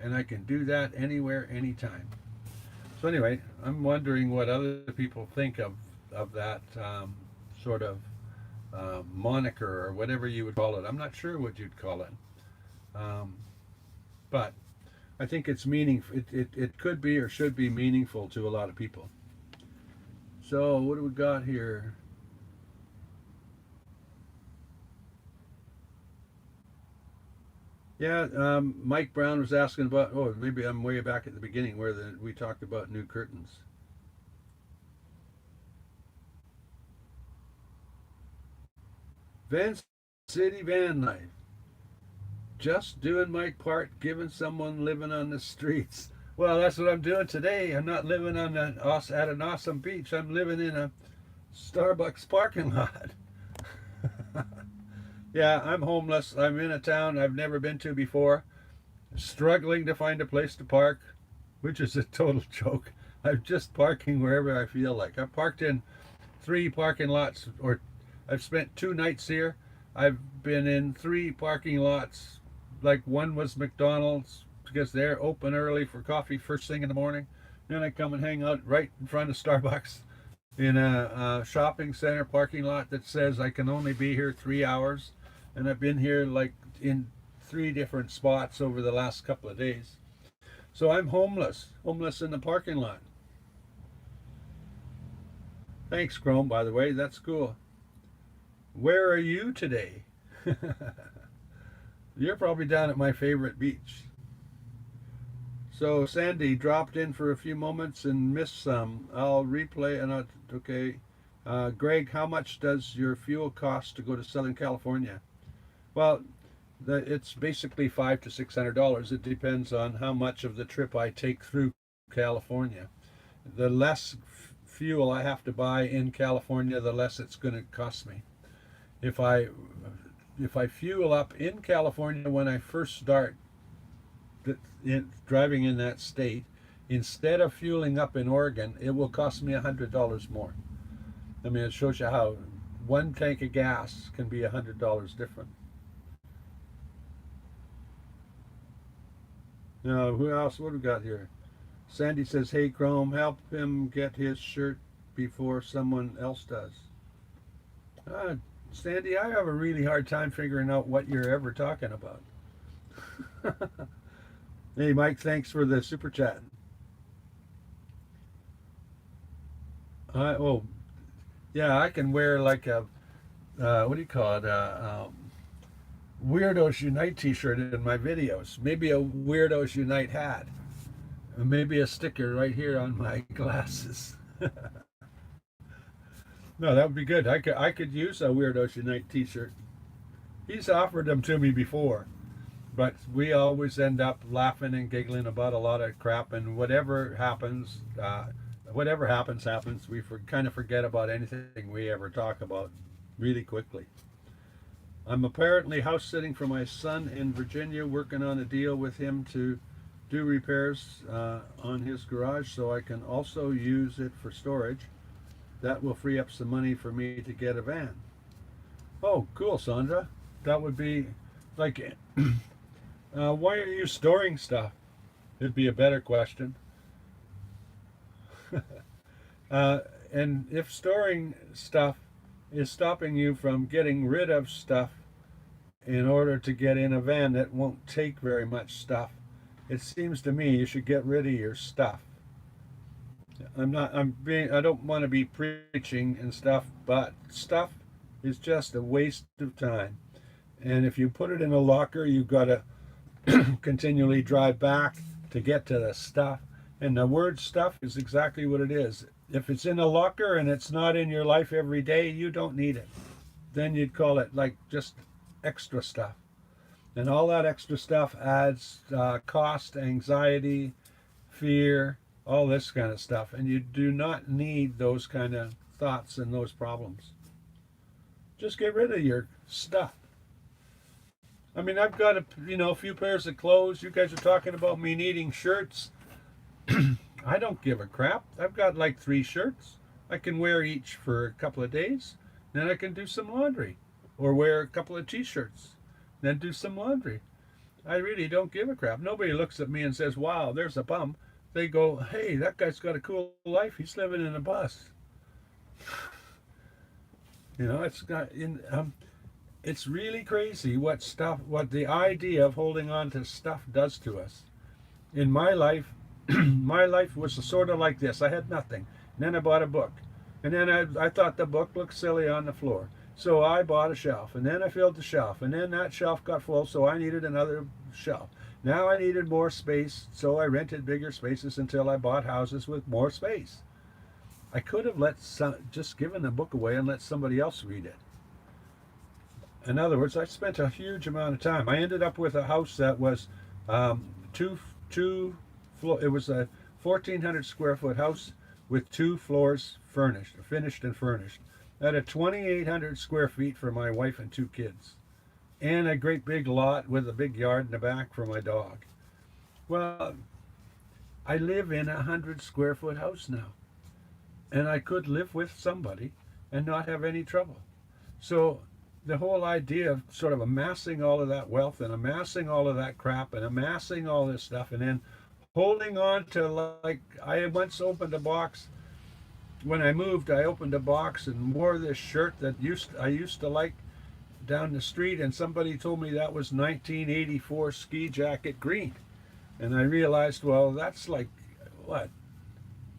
S1: and I can do that anywhere, anytime. So anyway, I'm wondering what other people think of that sort of moniker or whatever you would call it. I'm not sure what you'd call it, um, but I think it's meaningful. It could be or should be meaningful to a lot of people. So what do we got here? Yeah, Mike Brown was asking about. Oh, maybe I'm way back at the beginning where we talked about new curtains. Van City van life. Just doing my part, giving someone living on the streets. Well, that's what I'm doing today. I'm not living at an awesome beach. I'm living in a Starbucks parking lot. Yeah, I'm homeless. I'm in a town I've never been to before, struggling to find a place to park, which is a total joke. I'm just parking wherever I feel like. I've parked in three parking lots, or I've spent 2 nights here. I've been in three parking lots. Like one was McDonald's because they're open early for coffee first thing in the morning. Then I come and hang out right in front of Starbucks in a shopping center parking lot that says I can only be here 3 hours. And I've been here like in three different spots over the last couple of days. So I'm homeless in the parking lot. Thanks, Chrome, by the way. That's cool. Where are you today? You're probably down at my favorite beach. So Sandy dropped in for a few moments and missed some. I'll replay and okay. Greg, how much does your fuel cost to go to Southern California? Well, it's basically $500 to $600. It depends on how much of the trip I take through California. The less fuel I have to buy in California, the less it's going to cost me. If I if I fuel up in California when I first start driving in that state, instead of fueling up in Oregon, it will cost me $100 more. I mean, it shows you how one tank of gas can be $100 different. Now, who else? What do we got here? Sandy says, "Hey, Chrome, help him get his shirt before someone else does." Uh, Sandy, I have a really hard time figuring out what you're ever talking about. Hey, Mike, thanks for the super chat. Oh, yeah, I can wear like a what do you call it? Weirdos Unite T-shirt in my videos. Maybe a Weirdos Unite hat. Maybe a sticker right here on my glasses. No, that would be good. I could use a Weirdos Unite T-shirt. He's offered them to me before, but we always end up laughing and giggling about a lot of crap, and whatever happens, happens. We kind of forget about anything we ever talk about really quickly. I'm apparently house sitting for my son in Virginia, working on a deal with him to do repairs on his garage so I can also use it for storage. That will free up some money for me to get a van. Oh, cool, Sandra. That would be like, why are you storing stuff? It'd be a better question. And if storing stuff is stopping you from getting rid of stuff in order to get in a van that won't take very much stuff, it seems to me you should get rid of your stuff. I don't want to be preaching and stuff, but stuff is just a waste of time. And if you put it in a locker, you've got to continually drive back to get to the stuff. And the word stuff is exactly what it is. If it's in a locker and it's not in your life every day, you don't need it. Then you'd call it like just extra stuff. And all that extra stuff adds cost, anxiety, fear, all this kind of stuff. And you do not need those kind of thoughts and those problems. Just get rid of your stuff. I mean, I've got a few pairs of clothes. You guys are talking about me needing shirts. I don't give a crap. I've got like 3 shirts. I can wear each for a couple of days. Then I can do some laundry. Or wear a couple of t-shirts. Then do some laundry. I really don't give a crap. Nobody looks at me and says, wow, there's a bum. They go, hey, that guy's got a cool life. He's living in a bus. It's really crazy what the idea of holding on to stuff does to us. In my life, my life was sort of like this. I had nothing. And then I bought a book. And then I thought the book looked silly on the floor. So I bought a shelf. And then I filled the shelf. And then that shelf got full, so I needed another shelf. Now I needed more space, so I rented bigger spaces until I bought houses with more space. I could have just given the book away and let somebody else read it. In other words, I spent a huge amount of time. I ended up with a house that was it was a 1,400 square foot house with 2 floors finished and furnished. I had a 2,800 square feet for my wife and 2 kids, and a great big lot with a big yard in the back for my dog. Well, I live in a 100 square foot house now, and I could live with somebody and not have any trouble. So the whole idea of sort of amassing all of that wealth and amassing all of that crap and amassing all this stuff and then holding on to, like, I once opened a box. When I moved, I opened a box and wore this shirt that I used to like down the street, and somebody told me that was 1984 ski jacket green. And I realized, well, that's like, what?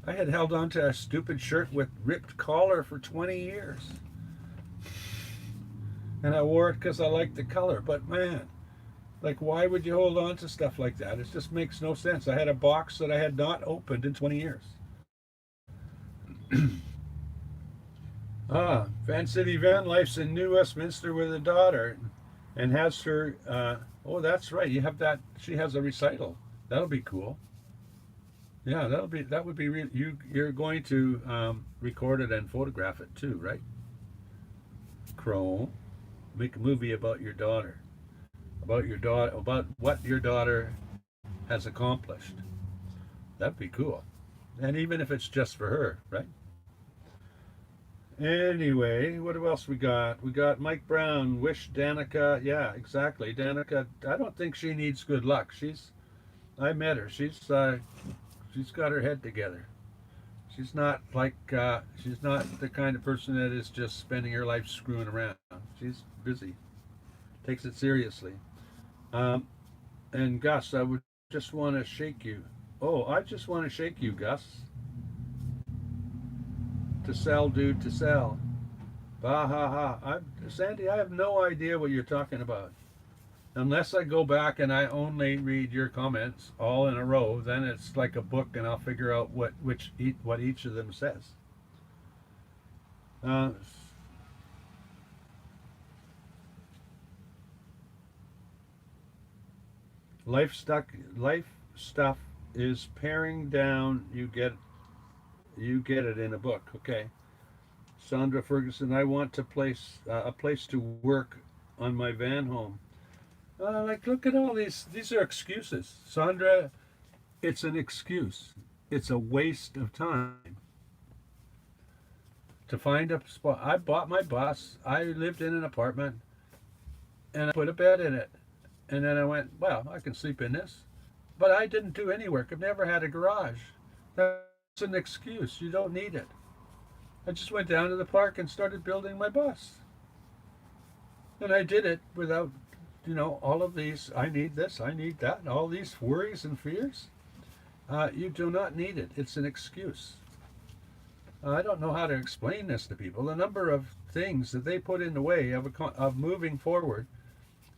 S1: I had held on to a stupid shirt with ripped collar for 20 years. And I wore it because I liked the color. But man, like, why would you hold on to stuff like that? It just makes no sense. I had a box that I had not opened in 20 years. Van City Van Life's in New Westminster with a daughter and has her, oh, that's right, you have that, she has a recital. That'll be cool. Yeah, that would be real. You're going to record it and photograph it too, right? Chrome. Make a movie about your daughter. About what your daughter has accomplished. That'd be cool. And even if it's just for her, right? Anyway, what else we got? We got Mike Brown, wish Danica, yeah, exactly. Danica, I don't think she needs good luck. I met her. She's got her head together. She's not the kind of person that is just spending her life screwing around. She's busy. Takes it seriously. And Gus, I would just want to shake you. Oh, I just want to shake you, Gus. To sell, dude, to sell. Bah ha ha. Sandy, I have no idea what you're talking about. Unless I go back and I only read your comments all in a row, then it's like a book, and I'll figure out what each of them says. Life stuff is paring down. You get it in a book. Okay. Sandra Ferguson, I want to place a place to work on my van home. Like, look at all these are excuses. Sandra, it's an excuse. It's a waste of time to find a spot. I bought my bus. I lived in an apartment and I put a bed in it. And then I went, well, I can sleep in this. But I didn't do any work. I've never had a garage. That's an excuse. You don't need it. I just went down to the park and started building my bus. And I did it without, all of these, I need this, I need that, all these worries and fears. You do not need it. It's an excuse. I don't know how to explain this to people. The number of things that they put in the way of moving forward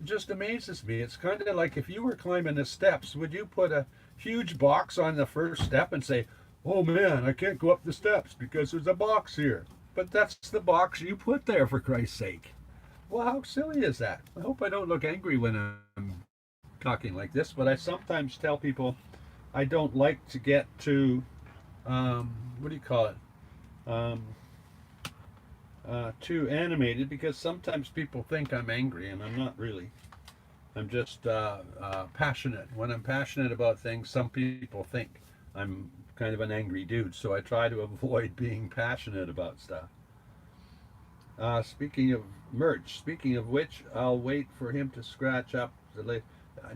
S1: just amazes me. It's kind of like if you were climbing the steps, would you put a huge box on the first step and say, oh man, I can't go up the steps because there's a box here? But that's the box you put there, for Christ's sake. Well, how silly is that? I hope I don't look angry when I'm talking like this, but I sometimes tell people I don't like to get too what do you call it? Um, too animated, because sometimes people think I'm angry and I'm not really. I'm just passionate. When I'm passionate about things, some people think I'm kind of an angry dude, so I try to avoid being passionate about stuff. Speaking of merch, speaking of which, I'll wait for him to scratch up the list.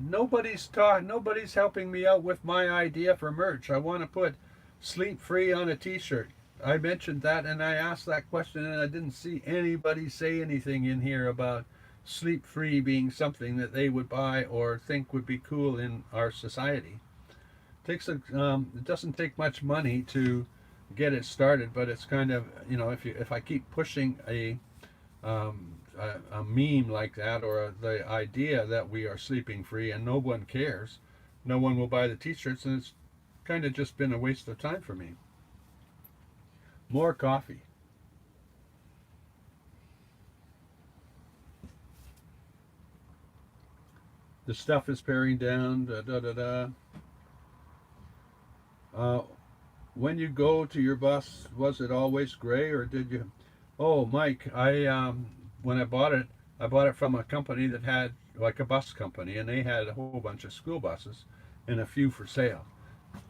S1: Nobody's helping me out with my idea for merch. I want to put sleep free on a t-shirt. I mentioned that and I asked that question and I didn't see anybody say anything in here about sleep free being something that they would buy or think would be cool in our society. It doesn't take much money to get it started, but it's kind of, if I keep pushing a meme like that, or the idea that we are sleeping free and no one cares, no one will buy the t-shirts, and it's kind of just been a waste of time for me. More coffee. The stuff is paring down. Da, da, da, da. Uh, when you go to your bus, was it always gray, or did you? Oh, Mike, when I bought it from a company that had, like, a bus company, and they had a whole bunch of school buses and a few for sale.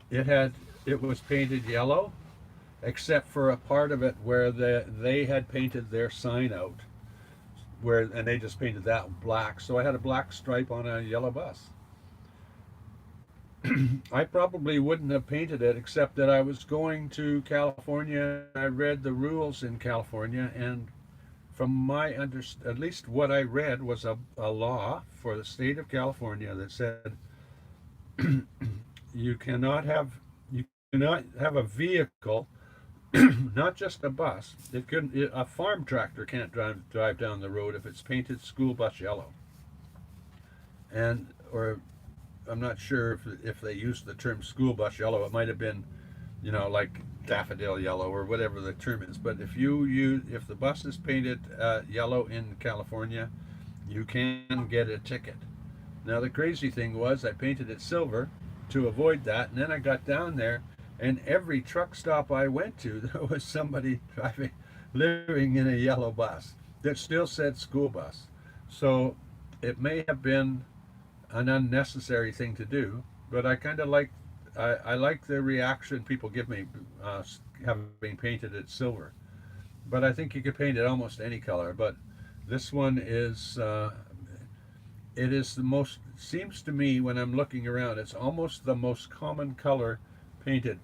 S1: It had it was painted yellow, except for a part of it where they had painted their sign out, and they just painted that black. So I had a black stripe on a yellow bus. I probably wouldn't have painted it, except that I was going to California. I read the rules in California, and from at least what I read was a law for the state of California that said you cannot have you cannot have a vehicle, not just a bus. A farm tractor can't drive down the road if it's painted school bus yellow. And or I'm not sure if they used the term school bus yellow. It might have been, like daffodil yellow or whatever the term is. But if the bus is painted yellow in California, you can get a ticket. Now the crazy thing was I painted it silver to avoid that, and then I got down there, and every truck stop I went to, there was somebody living in a yellow bus that still said school bus. So it may have been an unnecessary thing to do, but I kind of I like the reaction people give me having painted it silver. But I think you could paint it almost any color. But this one is it is the most, seems to me when I'm looking around, it's almost the most common color painted,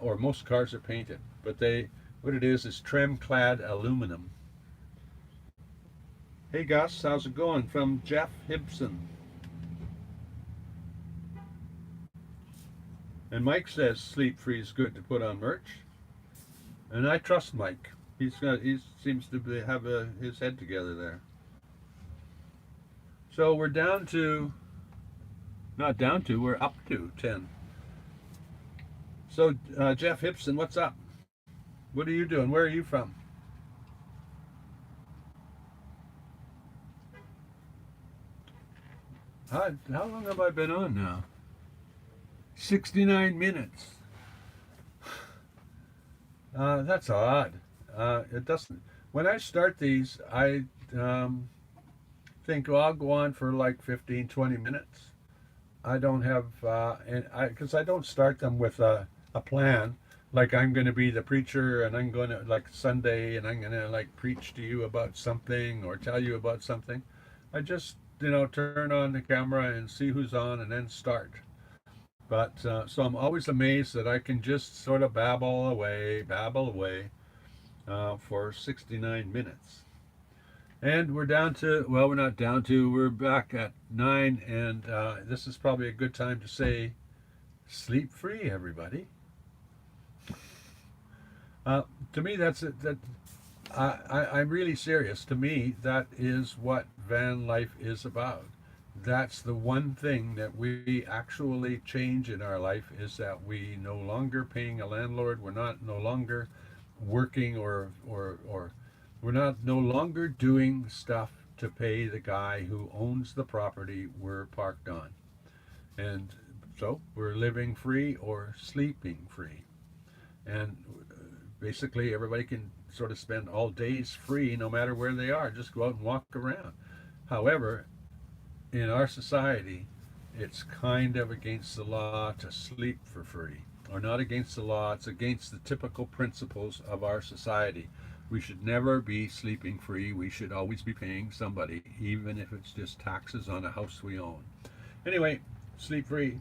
S1: or most cars are painted. But what it is trim clad aluminum. Hey Gus, how's it going? From Jeff Hibson. And Mike says sleep free is good to put on merch, and I trust Mike. He seems to have his head together there. So we're down to, not down to, we're up to 10. So Jeff Hibson, what's up? What are you doing? Where are you from? How long have I been on now? 69 minutes. That's odd. It doesn't. When I start these, I think, well, I'll go on for like 15, 20 minutes. I don't have, because I don't start them with a plan. Like I'm going to be the preacher and I'm going to, like Sunday, and I'm going to like preach to you about something or tell you about something. I just, turn on the camera and see who's on and then start. But so I'm always amazed that I can just sort of babble away for 69 minutes. And we're down to, well, we're not down to, we're back at 9, and this is probably a good time to say, sleep free, everybody. To me, that's it. I'm really serious. To me, that is what van life is about. That's the one thing that we actually change in our life, is that we no longer paying a landlord. We're not no longer working, or we're not no longer doing stuff to pay the guy who owns the property we're parked on. And so we're living free or sleeping free. And basically everybody can sort of spend all days free no matter where they are. Just go out and walk around. However, in our society, it's kind of against the law to sleep for free. Or not against the law, it's against the typical principles of our society. We should never be sleeping free. We should always be paying somebody, even if it's just taxes on a house we own. Anyway, sleep free.